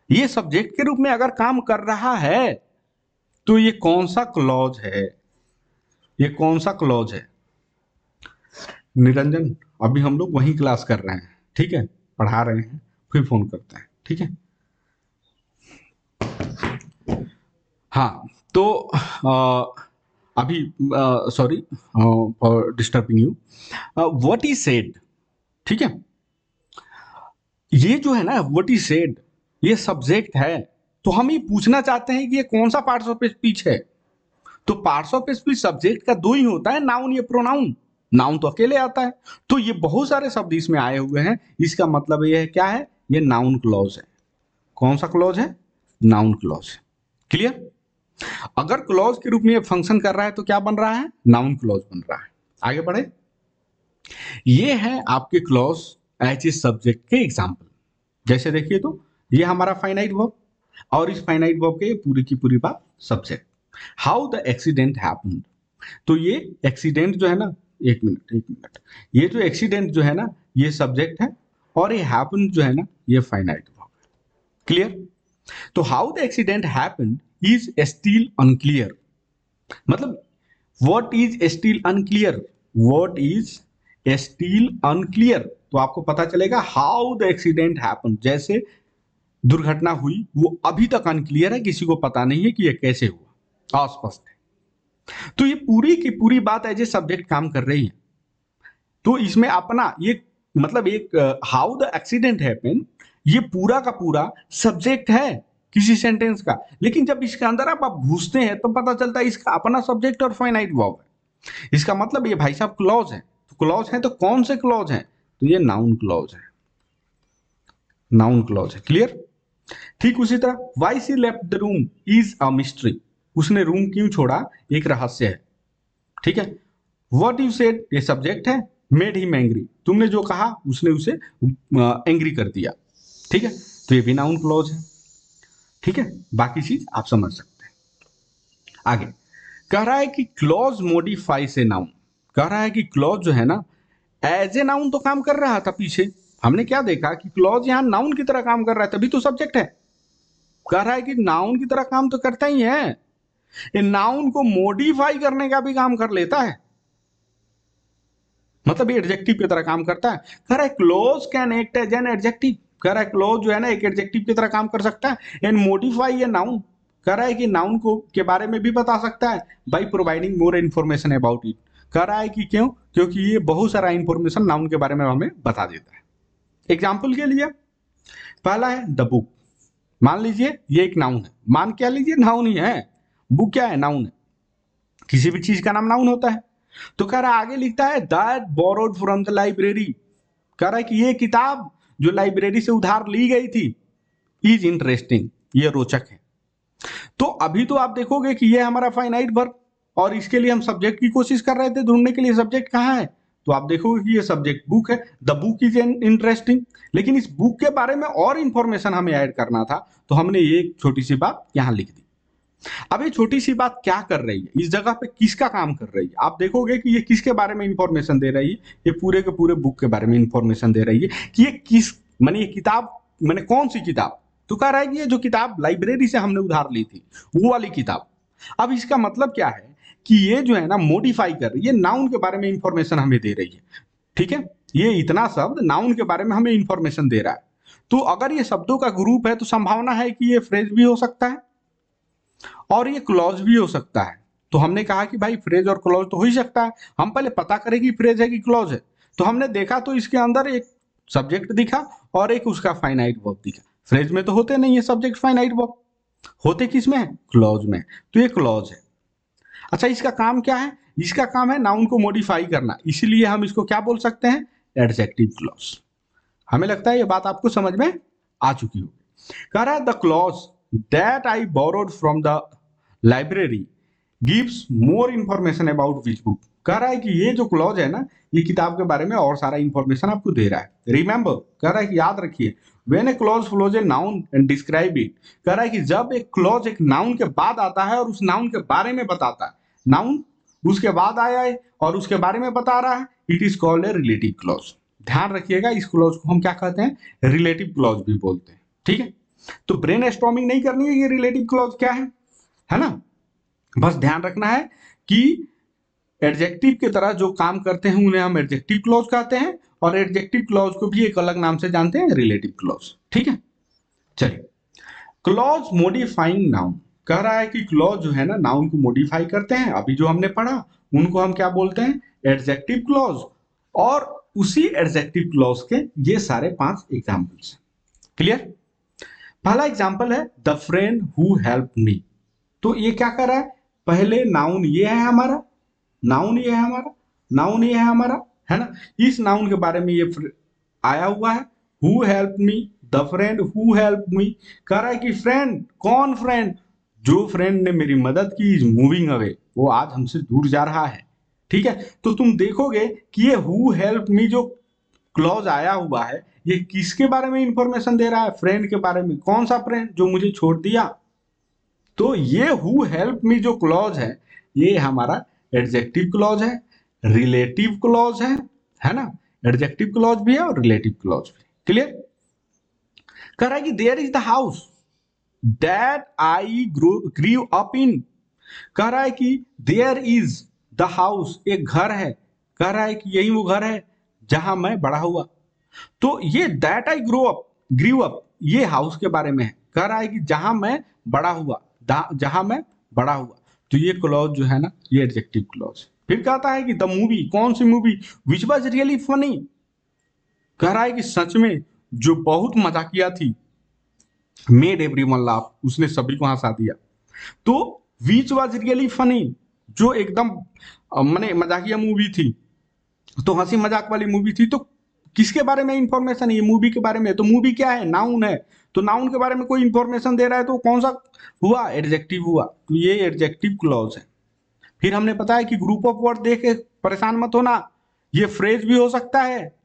S1: ये सब्जेक्ट के रूप में अगर काम कर रहा है तो ये कौन सा क्लॉज है? ये कौन सा क्लॉज है? निरंजन, अभी हम लोग वही क्लास कर रहे हैं, ठीक है, पढ़ा रहे हैं, फिर फोन करते हैं, ठीक है। हाँ, तो अभी sorry for disturbing you. What is said, ठीक है, ये जो है ना व्हाट इज सेड ये सब्जेक्ट है। तो हम ये पूछना चाहते हैं कि ये कौन सा पार्ट्स ऑफ स्पीच है। तो पार्ट्स ऑफ स्पीच सब्जेक्ट का दो ही होता है, नाउन या प्रोनाउन। नाउन तो अकेले आता है। तो ये बहुत सारे शब्द इसमें आए हुए हैं, इसका मतलब ये है क्या है, ये नाउन क्लॉज है। कौन सा क्लॉज है, नाउन क्लॉज। क्लियर। अगर क्लॉज के रूप में ये फंक्शन कर रहा है तो क्या बन रहा है, नाउन क्लॉज बन रहा है। आगे बढ़े, ये है आपके क्लॉज एज ए सब्जेक्ट के एग्जाम्पल। जैसे देखिए तो ये हमारा फाइनाइट वर्ब, और इस फाइनाइट वर्ब के पूरी की पूरी बात subject. How the accident happened, तो ये एक्सीडेंट जो है ना, एक मिनट एक मिनट, ये जो एक्सीडेंट जो है ना ये सब्जेक्ट है, और ये हैपन जो है ना ये फाइनाइट वर्ब है। क्लियर। तो how the accident happened is still unclear, मतलब what is still unclear, what is still unclear, तो आपको पता चलेगा हाउ द एक्सीडेंट हैपेंड, जैसे दुर्घटना हुई वो अभी तक अनक्लियर है, किसी को पता नहीं है कि ये कैसे हुआ, अस्पष्ट है। तो ये पूरी की पूरी बात एज ए सब्जेक्ट काम कर रही है। तो इसमें अपना ये मतलब एक हाउ द एक्सीडेंट हैपेन, ये पूरा का पूरा सब्जेक्ट है किसी सेंटेंस का, लेकिन जब इसके अंदर आप घुसते हैं तो पता चलता है इसका अपना सब्जेक्ट और फाइनाइट वर्ब है। इसका मतलब ये भाई साहब क्लॉज है। तो क्लॉज है तो कौन से क्लॉज है, तो ये नाउन क्लॉज है, नाउन क्लॉज है। क्लियर। ठीक उसी तरह why she left the room is a mystery, उसने रूम क्यों छोड़ा, एक रहस्य है। ठीक है। व्हाट यू सेड, ये सब्जेक्ट है, मेड हिम एंग्री, तुमने जो कहा उसने उसे एंग्री कर दिया। ठीक है, तो ये भी नाउन क्लॉज है। ठीक है, बाकी चीज आप समझ सकते हैं। आगे कह रहा है कि क्लॉज मॉडिफाई से नाउन, कह रहा है कि क्लॉज जो है ना एज ए नाउन तो काम कर रहा था पीछे, हमने क्या देखा कि क्लॉज यहां नाउन की तरह काम कर रहा है, तभी तो सब्जेक्ट है। कह रहा है कि नाउन की तरह काम तो करता ही है, ये नाउन को मॉडिफाई करने का भी काम कर लेता है, मतलब ये एडजेक्टिव की तरह काम करता है। कह रहा है clause can act as an adjective, कह रहा है क्लोज जो है ना एक एडजेक्टिव की तरह काम कर सकता है। एंड मॉडिफाई ये नाउन, कह रहा है कि नाउन को के बारे में भी बता सकता है by providing more information about it. कह रहा है कि क्यों, क्योंकि ये बहुत सारा इंफॉर्मेशन नाउन के बारे में हमें बता देता है। एग्जाम्पल के लिए पहला है द बुक, मान लीजिए ये एक नाउन है, मान क्या लीजिए नाउन ही है, बुक क्या है, नाउन है, किसी भी चीज का नाम नाउन होता है। तो कह रहा है आगे लिखता है that borrowed from the library, कह रहा है कि ये किताब जो लाइब्रेरी से उधार ली गई थी इज इंटरेस्टिंग, ये रोचक है। तो अभी तो आप देखोगे कि ये हमारा फाइनाइट वर्ब, और इसके लिए हम सब्जेक्ट की कोशिश कर रहे थे ढूंढने के लिए, सब्जेक्ट कहाँ है, तो आप देखोगे कि ये सब्जेक्ट बुक है, द बुक इज इंटरेस्टिंग। लेकिन इस बुक के बारे में और इंफॉर्मेशन हमें ऐड करना था, तो हमने ये एक छोटी सी बात यहां लिख दी। अब ये छोटी सी बात क्या कर रही है, इस जगह पे किसका काम कर रही है, आप देखोगे कि ये किसके बारे में इंफॉर्मेशन दे रही है, ये पूरे के पूरे बुक के बारे में इंफॉर्मेशन दे रही है कि ये किस माने ये किताब माने कौन सी किताब, तो कह रहा है कि ये जो किताब लाइब्रेरी से हमने उधार ली थी वो वाली किताब। अब इसका मतलब क्या है कि ये जो है ना मॉडिफाई कर रही है, नाउन के बारे में इंफॉर्मेशन हमें दे रही है। ठीक है, ये इतना शब्द नाउन के बारे में हमें इंफॉर्मेशन दे रहा है। तो अगर ये शब्दों का ग्रुप है तो संभावना है कि ये फ्रेज भी हो सकता है और ये क्लॉज भी हो सकता है। तो हमने कहा कि भाई फ्रेज और क्लॉज तो हो ही सकता है, हम पहले पता करें कि फ्रेज है कि क्लॉज है। तो हमने देखा तो इसके अंदर एक सब्जेक्ट दिखा और एक उसका फाइनाइट वर्ब दिखा। फ्रेज में तो होते नहीं है सब्जेक्ट फाइनाइट वर्ब, होते किस में है, क्लॉज में, तो ये क्लॉज है। अच्छा इसका काम क्या है, इसका काम है नाउन को मॉडिफाई करना, इसलिए हम इसको क्या बोल सकते हैं, एडजेक्टिव क्लॉज। हमें लगता है ये बात आपको समझ में आ चुकी होगी। कह रहा है the clause that I borrowed from the library gives more information about which book, कह रहा है कि ये जो क्लॉज है ना ये किताब के बारे में और सारा इंफॉर्मेशन आपको दे रहा है। रिमेंबर, कह रहा है कि याद रखिए, when A clause follows a noun and describe it, कह रहा है कि जब एक क्लॉज एक नाउन के बाद आता है और उस नाउन के बारे में बताता है, नाउन उसके बाद आया है और उसके बारे में बता रहा है, it is called a relative clause. ध्यान रखिएगा इस क्लॉज को हम क्या कहते हैं, रिलेटिव क्लॉज भी बोलते हैं। ठीक है, तो ब्रेन स्टॉर्मिंग नहीं करनी है, ये रिलेटिव क्लॉज क्या है ना, बस ध्यान रखना है कि एडजेक्टिव की तरह जो काम करते हैं उन्हें हम एडजेक्टिव क्लॉज कहते हैं, और एडजेक्टिव क्लॉज को भी एक अलग नाम से जानते हैं, रिलेटिव क्लॉज। ठीक है, चलिए क्लॉज मॉडिफाइंग नाउन, कह रहा है कि क्लॉज जो है ना नाउन को मॉडिफाई करते हैं, अभी जो हमने पढ़ा उनको हम क्या बोलते हैं, एडजेक्टिव क्लॉज। और उसी एडजेक्टिव क्लॉज के ये सारे 5 एग्जांपल्स हैं। क्लियर। पहला एग्जांपल है the friend who help me, तो ये क्या कर रहा है, पहले नाउन ये है हमारा, नाउन ये है हमारा, नाउन ये है हमारा, है ना। इस नाउन के बारे में ये आया हुआ है, who help me, the friend who help me. कह रहा है कि फ्रेंड, कौन फ्रेंड, जो फ्रेंड ने मेरी मदद की, इज मूविंग अवे, वो आज हमसे दूर जा रहा है। ठीक है, तो तुम देखोगे कि ये हु हेल्प मी जो क्लॉज आया हुआ है, ये किसके बारे में इंफॉर्मेशन दे रहा है, फ्रेंड के बारे में। कौन सा फ्रेंड, जो मुझे छोड़ दिया। तो ये हु हेल्प मी जो क्लॉज है, ये हमारा एडजेक्टिव क्लॉज है, रिलेटिव क्लॉज है ना। एडजेक्टिव क्लॉज भी है और रिलेटिव क्लॉज भी। क्लियर। कह रहा है कि there is the house that I grew up in. कह रहा है कि देयर इज द हाउस, एक घर है। कह रहा है कि यही वो घर है जहां मैं बड़ा हुआ। तो ये दैट आई ग्रीव अप, ये हाउस के बारे में है। कह रहा है कि जहां मैं बड़ा हुआ, जहां मैं बड़ा हुआ। तो ये क्लॉज जो है ना, ये एडजेक्टिव क्लॉज। फिर कहता है कि द मूवी, कौन सी movie, which was really funny. कह रहा है कि सच में जो बहुत मजाकिया थी, मेड एवरीवन लाफ, उसने सभी को हंसा दिया। तो विच वॉज रियली फनी, जो एकदम माने मजाकिया मूवी थी, तो हंसी मजाक वाली मूवी थी। तो किसके बारे में इंफॉर्मेशन है, ये मूवी के बारे में। तो मूवी क्या है, नाउन है। तो नाउन के बारे में कोई इंफॉर्मेशन दे रहा है तो कौन सा हुआ, एडजेक्टिव हुआ। तो ये एडजेक्टिव क्लॉज है। फिर हमने बताया कि ग्रुप ऑफ वर्ड देख के परेशान मत होना, ये फ्रेज भी हो सकता है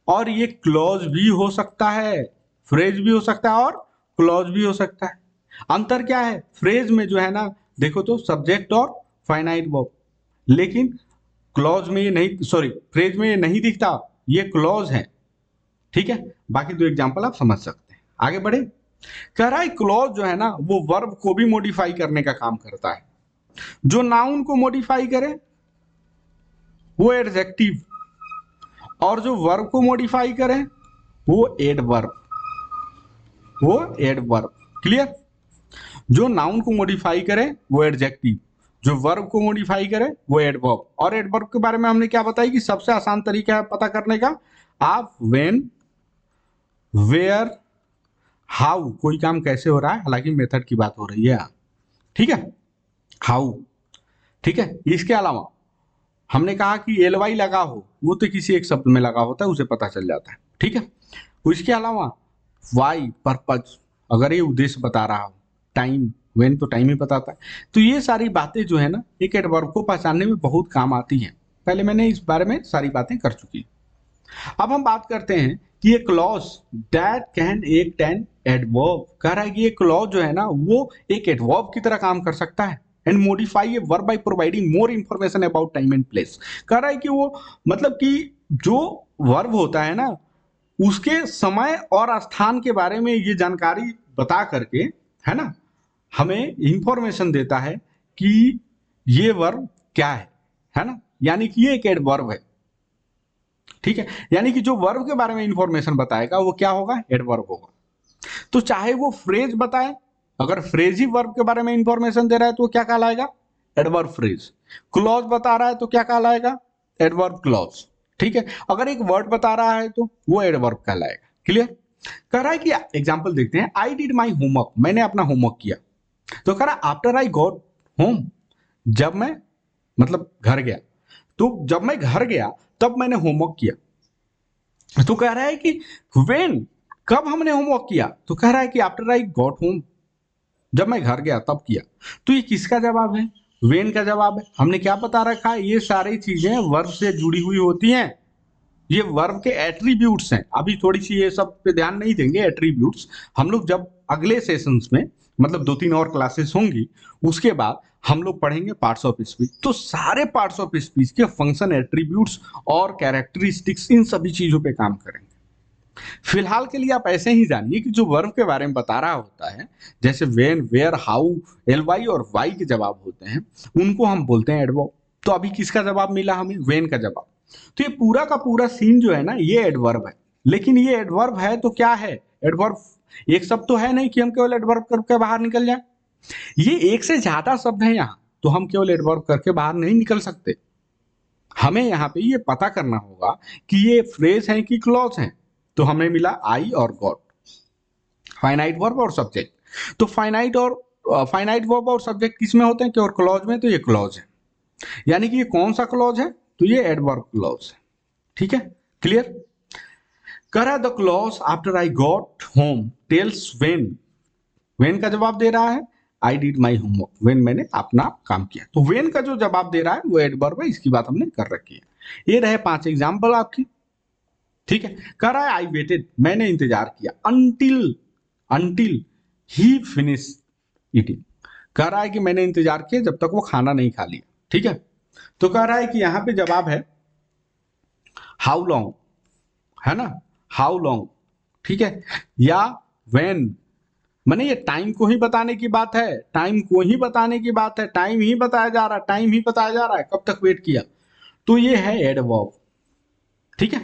S1: और ये क्लॉज भी हो सकता है। फ्रेज भी हो सकता है और क्लॉज भी हो सकता है। अंतर क्या है, फ्रेज में जो है ना, देखो तो सब्जेक्ट और फाइनाइट वर्ब, लेकिन क्लॉज में ये नहीं, सॉरी फ्रेज में ये नहीं दिखता, ये क्लॉज है। ठीक है, बाकी दो एग्जांपल आप समझ सकते हैं। आगे बढ़े। कह रहा है क्लॉज जो है ना, वो वर्ब को भी मॉडिफाई करने का काम करता है। जो नाउन को मॉडिफाई करे वो एडजेक्टिव, और जो वर्ब को मॉडिफाई करे वो एडवर्ब, वो एडवर्ब। क्लियर। जो नाउन को मॉडिफाई करे वो एडजेक्टिव, जो वर्ब को मॉडिफाई करे वो एडवर्ब। और एडवर्ब के बारे में हमने क्या बताया कि सबसे आसान तरीका है पता करने का, आप व्हेन, वेयर, हाउ, कोई काम कैसे हो रहा है, हालांकि मेथड की बात हो रही है। ठीक है, हाउ। ठीक है, इसके अलावा हमने कहा कि एल वाई लगा हो, वो तो किसी एक शब्द में लगा होता है, उसे पता चल जाता है। ठीक है, इसके अलावा वाई, पर्पज, अगर ये उद्देश्य बता रहा हो, टाइम, वेन तो टाइम ही बताता है। तो ये सारी बातें जो है ना, एक एडवर्ब को पहचानने में बहुत काम आती हैं। पहले मैंने इस बारे में सारी बातें कर चुकी। अब हम बात करते हैं कि ये clause that can act an adverb. कह रहा है कि ये क्लॉज जो है ना, वो एक एडवर्ब की तरह काम कर सकता है and modify a verb by providing more information about time and place. कह रहा है कि वो मतलब कि जो वर्ब होता है ना, उसके समय और स्थान के बारे में ये जानकारी बता करके, है ना, हमें इंफॉर्मेशन देता है कि ये वर्ब क्या है ना। यानी कि ये एक एडवर्ब है। ठीक है, यानी कि जो वर्ब के बारे में इंफॉर्मेशन बताएगा वो क्या होगा, एडवर्ब होगा। तो चाहे वो फ्रेज बताए, अगर फ्रेज ही वर्ब के बारे में इंफॉर्मेशन दे रहा है तो क्या कहलाएगा, एडवर्ब फ्रेज। क्लॉज बता रहा है तो क्या कहलाएगा, एडवर्ब क्लॉज। ठीक है, अगर एक वर्ड बता रहा है तो वो एडवर्ब कहलाएगा। क्लियर। कह रहा है कि एग्जांपल देखते हैं, आई डिड माई होमवर्क, मैंने अपना होमवर्क किया। तो कह रहा है आफ्टर आई गॉट होम, जब मैं मतलब घर गया। तो जब मैं घर गया तब मैंने होमवर्क किया। तो कह रहा है कि व्हेन, कब हमने होमवर्क किया। तो कह रहा है कि आफ्टर आई गॉट होम, जब मैं घर गया तब किया। तो ये किसका जवाब है, व्हेन का जवाब है। हमने क्या बता रखा है, ये सारी चीजें वर्ब से जुड़ी हुई होती हैं। ये वर्ब के एट्रीब्यूट्स हैं। अभी थोड़ी सी ये सब पे ध्यान नहीं देंगे, एट्रीब्यूट्स हम लोग जब अगले सेशंस में, मतलब 2-3 और क्लासेस होंगी, उसके बाद हम लोग पढ़ेंगे पार्ट्स ऑफ स्पीच। तो सारे पार्ट्स ऑफ स्पीच के फंक्शन, एट्रीब्यूट्स और कैरेक्टरिस्टिक्स, इन सभी चीजों पे काम करेंगे। फिलहाल के लिए आप ऐसे ही जानिए कि जो वर्ब के बारे में बता रहा होता है, जैसे वेन, वेयर, हाउ, एल वाई और वाई के जवाब होते हैं, उनको हम बोलते हैं एडवर्ब। तो अभी किसका जवाब मिला हमें, वेन का जवाब। तो ये पूरा का पूरा सीन जो है ना, ये एडवर्ब है। लेकिन ये एडवर्ब है तो क्या है, एडवर्ब एक शब्द तो है नहीं कि हम केवल एडवर्ब करके बाहर निकल जाए। ये एक से ज्यादा शब्द है यहाँ, तो हम केवल एडवर्ब करके बाहर नहीं निकल सकते। हमें यहाँ पे ये पता करना होगा कि ये फ्रेज है कि क्लॉज है। तो हमें मिला आई और गॉट, फाइनाइट वर्ब और सब्जेक्ट। तो फाइनाइट वर्ब और सब्जेक्ट किस में होते हैं, केवल क्लॉज में। तो ये क्लॉज है। यानी कि ये कौन सा क्लॉज है, तो ये एडवर्ब क्लॉज है, ठीक है, क्लियर। कह रहा है the clause after I got home tells when का जवाब दे रहा है I did my homework, when मैंने अपना काम किया, तो वेन का जो जवाब दे रहा है वो एडवर्ब है, इसकी बात हमने कर रखी है। ये रहे 5 एग्जाम्पल आपकी, ठीक है। कह रहा है आई वेटेड, मैंने इंतजार किया, अंटिल ही फिनिश ईटिंग, कह रहा है कि मैंने इंतजार किया जब तक वो खाना नहीं खा लिया, ठीक है। तो कह रहा है कि यहां पे जवाब है हाउ लॉन्ग, है ना, हाउ लॉन्ग, ठीक है, या व्हेन, माने ये टाइम को ही बताने की बात है, टाइम को ही बताने की बात है, टाइम ही बताया जा रहा है, टाइम ही बताया जा रहा है, कब तक वेट किया, तो ये है एडवर्ब, ठीक है।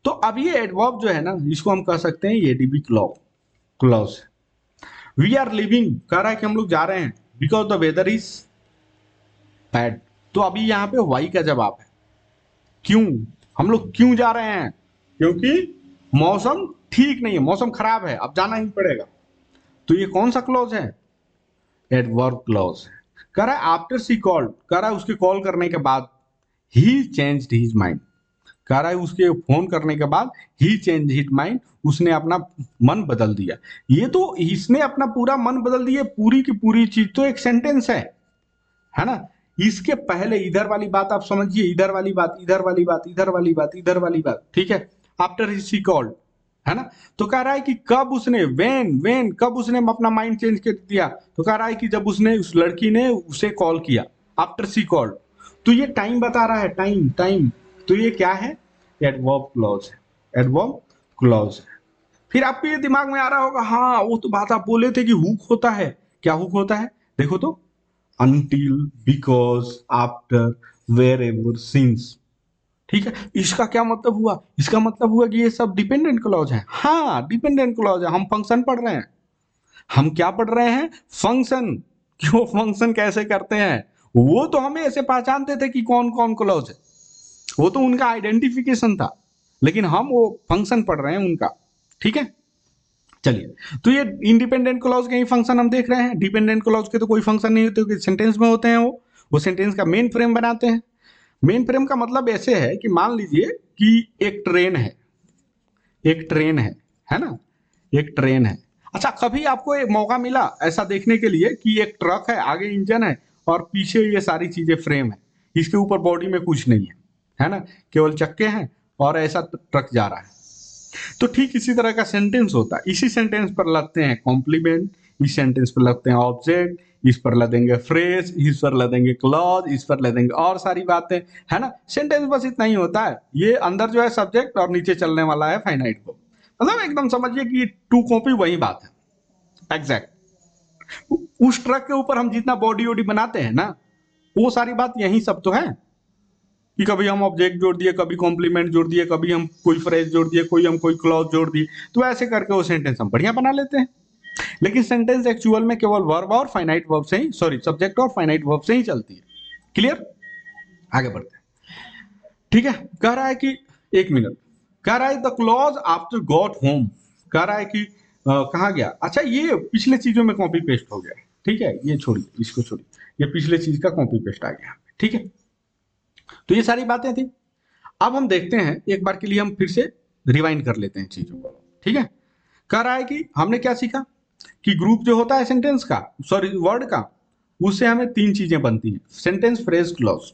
S1: तो अब ये एडवर्ब जो है ना, इसको हम कह सकते हैं adverb clause. We are leaving, कह रहा है कि हम लोग जा रहे हैं, because the weather is bad, तो अभी यहाँ पे वाई का जवाब है, क्यों, हम लोग क्यों जा रहे हैं, क्योंकि मौसम ठीक नहीं है, मौसम खराब है, अब जाना ही पड़ेगा, तो ये कौन सा क्लॉज है, एडवर्ब क्लॉज है। कह रहा है आफ्टर सी कॉल्ड, कह रहा है उसके कॉल करने के बाद ही चेंज्ड हिज माइंड, कह रहा है उसके फोन करने के बाद ही चेंज हिज माइंड, उसने अपना मन बदल दिया, ये तो इसने अपना पूरा मन बदल दिया, पूरी की पूरी चीज तो एक सेंटेंस है ना। इसके पहले इधर वाली बात आप समझिए, इधर वाली बात, इधर वाली बात, इधर वाली बात, इधर वाली बात, ठीक है, आफ्टर ही सी कॉल्ड, है ना। तो कह रहा है कि कब उसने वेन कब उसने अपना माइंड चेंज कर दिया, तो कह रहा है कि जब उसने, उस लड़की ने उसे कॉल किया, आफ्टर सी कॉल्ड, तो ये टाइम बता रहा है, टाइम, तो ये क्या है, एडवर्ब क्लॉज है, एडवर्ब क्लॉज है। फिर आपके ये दिमाग में आ रहा होगा, हाँ वो तो बात आप बोले थे कि हुक होता है, क्या हुक होता है, देखो तो, until, because, after, wherever, since, ठीक है। इसका क्या मतलब हुआ, इसका मतलब हुआ कि ये सब डिपेंडेंट क्लॉज है, हाँ डिपेंडेंट क्लॉज है, हम फंक्शन पढ़ रहे हैं, हम क्या पढ़ रहे हैं, फंक्शन, क्यों फंक्शन कैसे करते हैं, वो तो हमें ऐसे पहचानते थे कि कौन कौन क्लॉज है, वो तो उनका आइडेंटिफिकेशन था, लेकिन हम वो फंक्शन पढ़ रहे हैं उनका, ठीक है। चलिए, तो ये इंडिपेंडेंट क्लॉज के ही फंक्शन हम देख रहे हैं, डिपेंडेंट क्लॉज के तो कोई फंक्शन नहीं होते, सेंटेंस में होते हैं, वो सेंटेंस का मेन फ्रेम बनाते हैं। मेन फ्रेम का मतलब ऐसे है कि मान लीजिए कि एक ट्रेन है ना, एक ट्रेन है। अच्छा, कभी आपको एक मौका मिला ऐसा देखने के लिए कि एक ट्रक है, आगे इंजन है और पीछे ये सारी चीजें फ्रेम है, इसके ऊपर बॉडी में कुछ नहीं है ना, केवल चक्के हैं और ऐसा ट्रक जा रहा है, तो ठीक इसी तरह का सेंटेंस होता है, इसी सेंटेंस पर लगते हैं कॉम्प्लीमेंट, इस सेंटेंस पर लगते हैं ऑब्जेक्ट, इस पर लगेंगे फ्रेज, इस पर लगेंगे क्लॉज, इस पर लगेंगे और सारी बातें, है ना। सेंटेंस बस इतना ही होता है, ये अंदर जो है सब्जेक्ट और नीचे चलने वाला है फाइनाइट वर्ब, मतलब एकदम समझिए कि टू कॉपी वही बात है, एग्जैक्ट। उस ट्रक के ऊपर हम जितना बॉडी वॉडी बनाते हैं ना, वो सारी बात यही सब तो है, कि कभी हम ऑब्जेक्ट जोड़ दिए, कभी कॉम्प्लीमेंट जोड़ दिए, कभी हम कोई फ्रेज जोड़ दिए, कोई क्लॉज जोड़ दिए, तो ऐसे करके वो सेंटेंस हम बढ़िया बना लेते हैं। लेकिन सेंटेंस एक्चुअल में केवल वर्ब और फाइनाइट वर्ब से ही, सॉरी सब्जेक्ट और फाइनाइट वर्ब से ही चलती है। क्लियर, आगे बढ़ते हैं, ठीक है। कह रहा है कि एक मिनट, कह रहा है the clause after got home, कह रहा है कि कहा गया, अच्छा ये पिछले चीजों में कॉपी पेस्ट हो गया, ठीक है, ये छोड़िए, इसको छोड़िए, ये पिछले चीज का कॉपी पेस्ट आ गया, ठीक है। तो ये सारी बातें थी, अब हम देखते हैं एक बार के लिए, हम फिर से रिवाइंड कर लेते हैं चीजों को, ठीक है। कह रहा है कि हमने क्या सीखा कि ग्रुप जो होता है सेंटेंस का, सॉरी वर्ड का, उससे हमें 3 चीजें बनती हैं, सेंटेंस, फ्रेज, क्लॉज।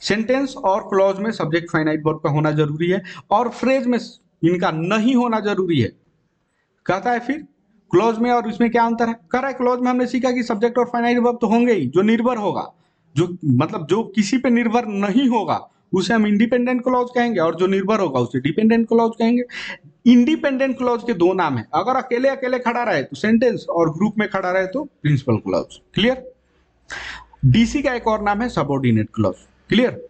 S1: सेंटेंस और क्लॉज में सब्जेक्ट फाइनाइट वर्ब का होना जरूरी है, और फ्रेज में इनका नहीं होना जरूरी है। कहता है फिर क्लॉज में और इसमें क्या अंतर है, कह रहा है क्लॉज में हमने सीखा कि सब्जेक्ट और फाइनाइट वर्ब तो होंगे ही, जो निर्भर होगा, जो मतलब जो किसी पे निर्भर नहीं होगा उसे हम इंडिपेंडेंट क्लॉज कहेंगे, और जो निर्भर होगा उसे डिपेंडेंट क्लॉज कहेंगे। इंडिपेंडेंट क्लॉज के 2 नाम है, अगर अकेले अकेले खड़ा रहे तो सेंटेंस, और ग्रुप में खड़ा रहे तो प्रिंसिपल क्लॉज। क्लियर। डीसी का एक और नाम है सबऑर्डिनेट क्लॉज। क्लियर।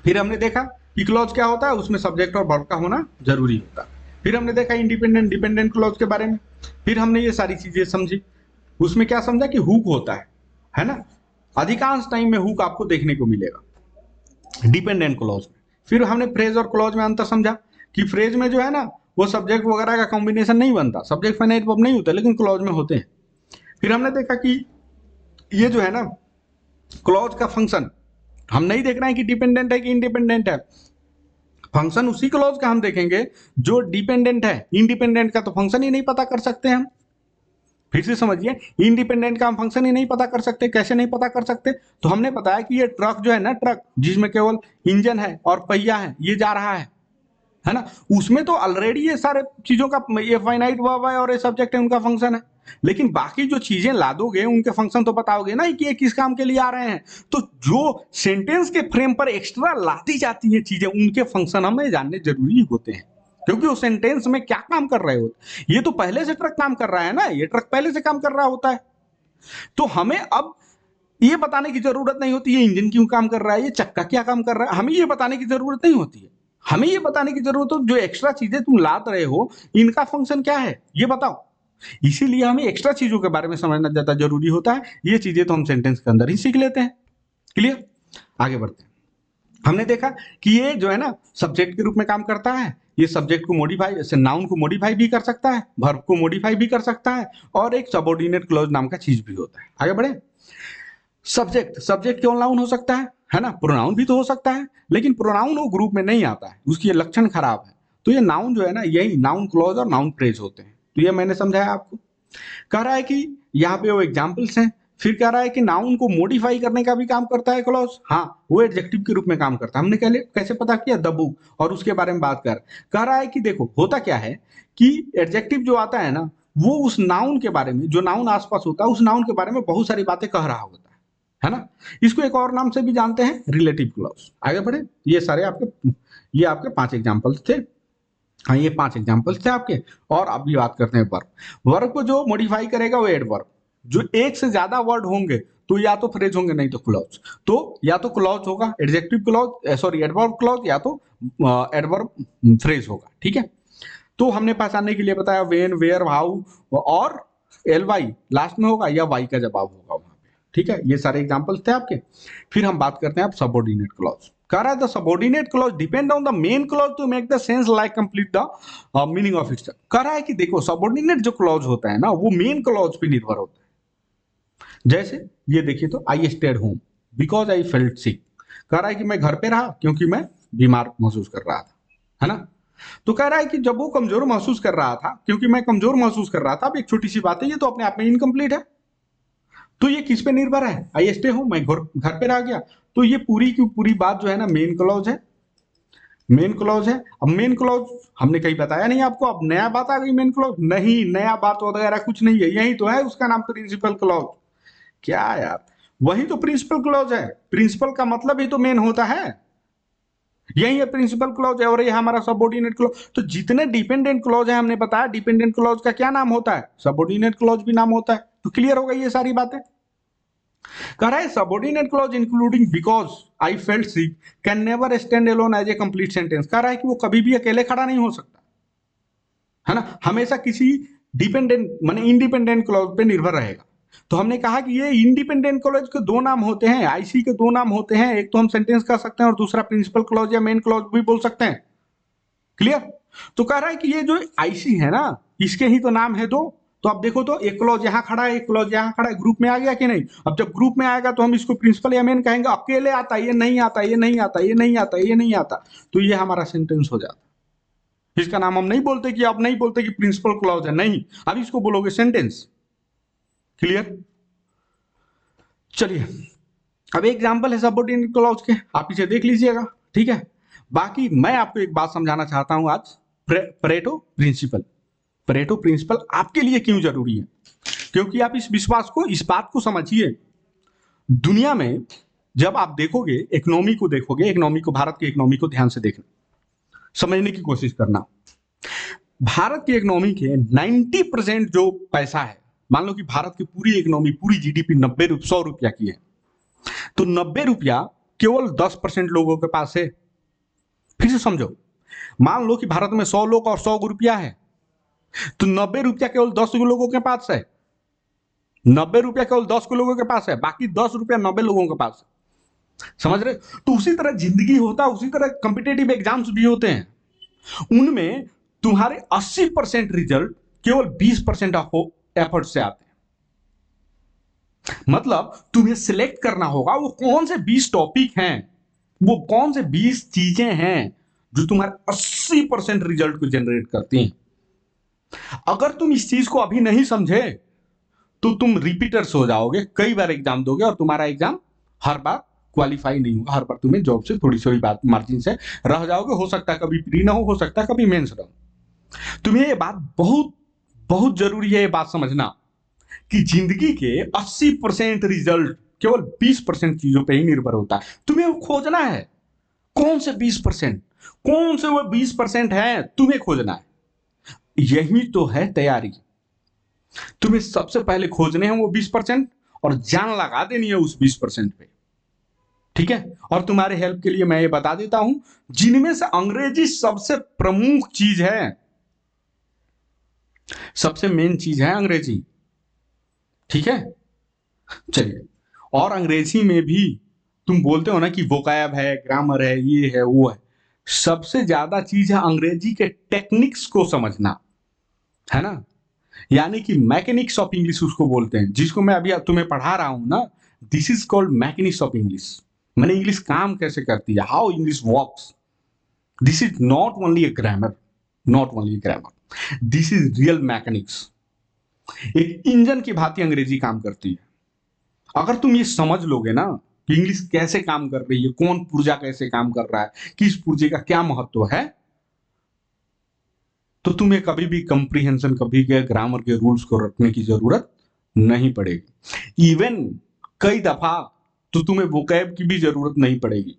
S1: फिर हमने देखा कि क्लॉज क्या होता है, उसमें सब्जेक्ट और वर्ब का होना जरूरी होता है। फिर हमने देखा इंडिपेंडेंट डिपेंडेंट क्लॉज के बारे में, फिर हमने ये सारी चीजें समझी। उसमें क्या समझा कि हुक होता है ना, अधिकांश टाइम में हुक आपको देखने को मिलेगा डिपेंडेंट क्लॉज में। फिर हमने फ्रेज और क्लॉज में अंतर समझा कि फ्रेज में जो है ना, वो सब्जेक्ट वगैरह का कॉम्बिनेशन नहीं बनता, सब्जेक्ट फाइनाइट वर्ब नहीं होता, लेकिन क्लॉज में होते हैं। फिर हमने देखा कि ये जो है ना, क्लॉज का फंक्शन हम नहीं देख रहे हैं कि डिपेंडेंट है कि इंडिपेंडेंट है। फंक्शन उसी क्लॉज का हम देखेंगे जो डिपेंडेंट है, इंडिपेंडेंट का तो फंक्शन ही नहीं पता कर सकते हम। फिर से समझिए, इंडिपेंडेंट का हम फंक्शन ही नहीं पता कर सकते। कैसे नहीं पता कर सकते? तो हमने बताया कि ये ट्रक जो है ना, ट्रक जिसमें केवल इंजन है और पहिया है, ये जा रहा है ना, उसमें तो ऑलरेडी ये सारे चीजों का, ये फाइनाइट वर्ब है और ये सब्जेक्ट है, उनका फंक्शन है। लेकिन बाकी जो चीजें ला दोगे उनके फंक्शन तो बताओगे ना कि ये किस काम के लिए आ रहे हैं। तो जो सेंटेंस के फ्रेम पर एक्स्ट्रा लाती जाती है चीजें, उनके फंक्शन हमें जानने जरूरी होते हैं, क्योंकि वो सेंटेंस में क्या काम कर रहे होते। ये तो पहले से ट्रक काम कर रहा है ना, ये ट्रक पहले से काम कर रहा होता है। तो हमें अब ये बताने की जरूरत नहीं होती ये इंजन क्यों काम कर रहा है, ये चक्का क्या काम कर रहा है, हमें ये बताने की जरूरत नहीं होती है। हमें ये बताने की जरूरत हो जो एक्स्ट्रा चीजें तुम लाद रहे हो, इनका फंक्शन क्या है ये बताओ। इसीलिए हमें एक्स्ट्रा चीजों के बारे में समझना ज्यादा जरूरी होता है। ये चीजें तो हम सेंटेंस के अंदर ही सीख लेते हैं। क्लियर? आगे बढ़ते हैं। हमने देखा कि ये जो है ना सब्जेक्ट के रूप में काम करता है। ये सब्जेक्ट को मॉडिफाई, जैसे नाउन को मॉडिफाई भी कर सकता है, वर्ब को मॉडिफाई भी कर सकता है, और एक सबऑर्डिनेट क्लॉज नाम का चीज भी होता है। आगे बढ़े। सब्जेक्ट, सब्जेक्ट केवल नाउन हो सकता है ना, प्रोनाउन भी तो हो सकता है, लेकिन प्रोनाउन वो ग्रुप में नहीं आता है, उसकी ये लक्षण खराब है। तो ये नाउन जो है ना, यही नाउन क्लॉज और नाउन फ्रेज होते हैं। तो ये मैंने समझाया आपको। कह रहा है कि यहाँ पे वो एग्जाम्पल्स हैं। फिर कह रहा है कि नाउन को मॉडिफाई करने का भी काम करता है क्लॉज। हाँ, वो एडजेक्टिव के रूप में काम करता है। हमने कैसे पता किया? द बुक, और उसके बारे में बात कर। कह रहा है कि देखो होता क्या है कि एडजेक्टिव जो आता है ना, वो उस नाउन के बारे में, जो नाउन आसपास होता है उस नाउन के बारे में बहुत सारी बातें कह रहा होता है ना। इसको एक और नाम से भी जानते हैं, रिलेटिव क्लॉज। आगे बढ़े। ये आपके 5 एग्जाम्पल्स थे। हाँ, ये 5 एग्जाम्पल्स थे आपके। और अभी बात करते हैं वर्ब। वर्ब को जो मॉडिफाई करेगा वो एडवर्ब। जो एक से ज्यादा वर्ड होंगे तो या तो फ्रेज होंगे, नहीं तो क्लॉज। तो या तो क्लॉज होगा, adjective clause, sorry adverb clause, या तो एडवर्ब फ्रेज होगा। ठीक है। तो हमने पहचानने के लिए बताया वेन, वेयर, हाउ, और एल वाई लास्ट में होगा या वाई का जवाब होगा वहां पे। ठीक है, ये सारे एग्जांपल्स थे आपके। फिर हम बात करते हैं अब सबऑर्डिनेट क्लॉज। कह रहा है the subordinate clause depend on the main clause to make the sense like complete the meaning of its. कह रहा है कि देखो सबऑर्डिनेट जो क्लॉज होता है ना, वो मेन क्लॉज पे निर्भर होता है। जैसे ये देखिए, तो I stayed home because I felt sick. कह रहा है कि मैं घर पे रहा क्योंकि मैं बीमार महसूस कर रहा था, है ना। तो कह रहा है कि जब वो कमजोर महसूस कर रहा था, क्योंकि मैं कमजोर महसूस कर रहा था। अब एक छोटी सी बात है, ये तो अपने आप में इनकम्प्लीट है। तो ये किस पे निर्भर है? आई स्टे होम, मैं घर पे रह गया। तो ये पूरी की पूरी बात जो है ना मेन क्लॉज है। मेन क्लॉज है। अब मेन क्लॉज हमने कहीं बताया नहीं आपको, अब नया बात आ गई मेन क्लॉज? नहीं, नया बात वगैरह कुछ नहीं है, यही तो है, उसका नाम प्रिंसिपल क्लॉज। क्या यार, वही तो प्रिंसिपल क्लॉज है। प्रिंसिपल का मतलब ही तो मेन होता है। यही है प्रिंसिपल क्लॉज है, और ये हमारा सबऑर्डिनेट क्लॉज। तो जितने डिपेंडेंट क्लॉज है हमने बताया, डिपेंडेंट क्लॉज का क्या नाम होता है? सबऑर्डिनेट क्लॉज भी नाम होता है। तो क्लियर हो गई ये सारी बातें। कह रहा है subordinate clause including because I felt sick can never stand alone as a complete sentence. कह रहा है कि वो कभी भी अकेले खड़ा नहीं हो सकता, है ना, हमेशा किसी डिपेंडेंट माने इंडिपेंडेंट क्लॉज पे निर्भर रहेगा। तो हमने कहा कि ये इंडिपेंडेंट क्लॉज के दो नाम होते हैं, आईसी के दो नाम होते हैं। एक तो हम सेंटेंस कह सकते हैं और दूसरा प्रिंसिपल क्लॉज या मेन क्लॉज भी बोल सकते हैं। क्लियर? तो कह रहा है कि ये जो आईसी है ना, इसके ही तो नाम है दो। तो अब देखो, तो एक क्लॉज यहां खड़ा है, एक क्लॉज यहां खड़ा है, ग्रुप में आ गया कि नहीं? अब जब ग्रुप में आएगा तो हम इसको प्रिंसिपल या मेन कहेंगे। अकेले आता ये नहीं आता, ये नहीं आता, ये नहीं आता, ये नहीं आता, तो ये हमारा सेंटेंस हो जाता। इसका नाम हम नहीं बोलते कि, आप नहीं बोलते कि प्रिंसिपल क्लॉज है, नहीं, अब इसको बोलोगे सेंटेंस। क्लियर? चलिए, अब एग्जांपल है सबऑर्डिनेट क्लॉज के, आप इसे देख लीजिएगा। ठीक है। बाकी मैं आपको एक बात समझाना चाहता हूं आज। Pareto principal. परेटो प्रिंसिपल आपके लिए क्यों जरूरी है? क्योंकि आप इस बात को समझिए, दुनिया में जब आप देखोगे, इकोनॉमी को, भारत की इकोनॉमी को ध्यान से देखना, समझने की कोशिश करना। भारत की इकोनॉमी के 90% जो पैसा है, मान लो कि भारत की पूरी इकोनॉमी, पूरी जीडीपी 100 रुपया की है, तो 90 रुपया केवल 10% लोगों के पास है। फिर से समझो, मान लो कि भारत में 100 लोग और 100 रुपया है, तो 90 रुपया केवल 10 लोगों के पास है। 90 रुपया केवल 10 लोगों के पास है, बाकी 10 रुपया 90 लोगों के पास है। समझ रहे? तो उसी तरह जिंदगी होता है, उसी तरह कॉम्पिटेटिव एग्जाम्स भी होते हैं। उनमें तुम्हारे 80% रिजल्ट केवल 20% ऑफ एफर्ट से आते हैं। मतलब तुम्हें सिलेक्ट करना होगा वो कौन से 20 टॉपिक हैं, वो कौन से 20 चीजें हैं जो तुम्हारे 80% रिजल्ट को जनरेट करती हैं। अगर तुम इस चीज को अभी नहीं समझे तो तुम रिपीटर्स हो जाओगे, कई बार एग्जाम दोगे और तुम्हारा एग्जाम हर बार क्वालिफाई नहीं होगा, हर बार तुम्हें जॉब से थोड़ी सी बात मार्जिन से रह जाओगे। हो सकता है कभी प्री ना हो सकता है कभी मेंस ना हो। तुम्हें ये बात बहुत बहुत जरूरी है, ये बात समझना कि जिंदगी के 80% रिजल्ट केवल 20% चीजों पे ही निर्भर होता है। तुम्हें वो खोजना है कौन से 20%, कौन से वो 20% है, तुम्हें खोजना है। यही तो है तैयारी। तुम्हें सबसे पहले खोजने हैं वो 20% और जान लगा देनी है उस 20% पे, ठीक है। और तुम्हारे हेल्प के लिए मैं ये बता देता हूं, जिनमें से अंग्रेजी सबसे प्रमुख चीज है, सबसे मेन चीज है अंग्रेजी, ठीक है। चलिए, और अंग्रेजी में भी तुम बोलते हो ना कि वोकैब है, ग्रामर है, ये है वो है, सबसे ज्यादा चीज है अंग्रेजी के टेक्निक्स को समझना, है ना। यानी कि मैकेनिक्स ऑफ इंग्लिश उसको बोलते हैं, जिसको मैं अभी तुम्हें पढ़ा रहा हूं ना, this is called mechanics of English. मैंने इंग्लिश काम कैसे करती है, how English works. This is not only A grammar, not only grammar, this is real mechanics. एक इंजन की भांति अंग्रेजी काम करती है। अगर तुम ये समझ लोगे ना कि इंग्लिश कैसे काम कर रही है, कौन पुर्जा कैसे काम कर रहा है, किस पुर्जे का क्या महत्व है, तो तुम्हें कभी भी कंप्रीहेंशन, कभी के ग्रामर के रूल्स को रखने की जरूरत नहीं पड़ेगी। इवन कई दफा तो तुम्हें वोकैब की भी जरूरत नहीं पड़ेगी।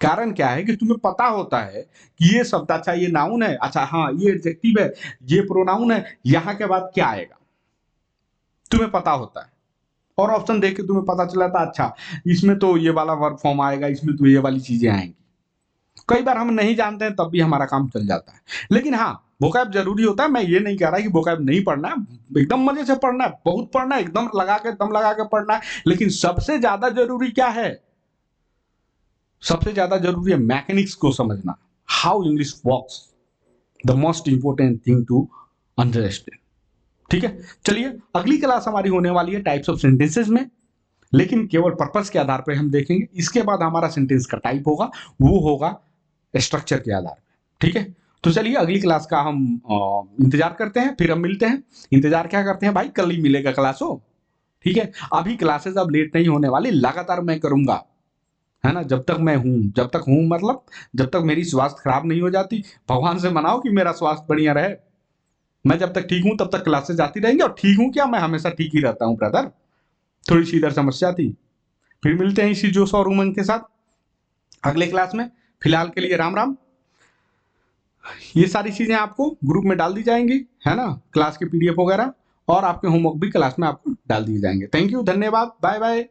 S1: कारण क्या है कि तुम्हें पता होता है कि ये शब्द, अच्छा ये नाउन है, अच्छा हाँ ये एडजेक्टिव है, ये प्रोनाउन है, यहां के बाद क्या आएगा तुम्हें पता होता है। और ऑप्शन देख के तुम्हें पता चला था अच्छा इसमें तो ये वाला वर्ब फॉर्म आएगा, इसमें तो ये वाली चीजें आएंगी। कई बार हम नहीं जानते हैं तब भी हमारा काम चल जाता है। लेकिन हाँ, वोकैब जरूरी होता है। मैं ये नहीं कह रहा कि वोकैब नहीं पढ़ना है, एकदम मजे से पढ़ना है, बहुत पढ़ना है, एकदम लगा के दम लगा के पढ़ना है। लेकिन सबसे ज्यादा जरूरी क्या है, सबसे ज्यादा जरूरी है मैकेनिक्स को समझना, how English works, the most important thing to understand, ठीक है। चलिए, अगली क्लास हमारी होने वाली है टाइप्स ऑफ सेंटेंसेस में, लेकिन केवल पर्पस के आधार पर हम देखेंगे। इसके बाद हमारा सेंटेंस का टाइप होगा, वो होगा स्ट्रक्चर के आधार पर, ठीक है। तो चलिए अगली क्लास का हम इंतजार करते हैं, फिर हम मिलते हैं। इंतजार क्या करते हैं भाई, कल ही मिलेगा क्लास हो, ठीक है। अभी क्लासेस अब लेट नहीं होने वाली, लगातार मैं करूंगा, है ना। जब तक मैं हूं, जब तक हूं मतलब जब तक मेरी स्वास्थ्य खराब नहीं हो जाती। भगवान से मनाओ कि मेरा स्वास्थ्य बढ़िया रहे। मैं जब तक ठीक हूं तब तक क्लासेस आती रहेंगी, और ठीक हूं क्या, मैं हमेशा ठीक ही रहता हूं ब्रदर। थोड़ी सी इधर समस्या थी। फिर मिलते हैं इसी जोश और उमंग के साथ अगले क्लास में। फिलहाल के लिए राम राम। ये सारी चीजें आपको ग्रुप में डाल दी जाएंगी, है ना, क्लास के पीडीएफ वगैरह, और आपके होमवर्क भी क्लास में आपको डाल दिए जाएंगे। थैंक यू, धन्यवाद, बाय बाय।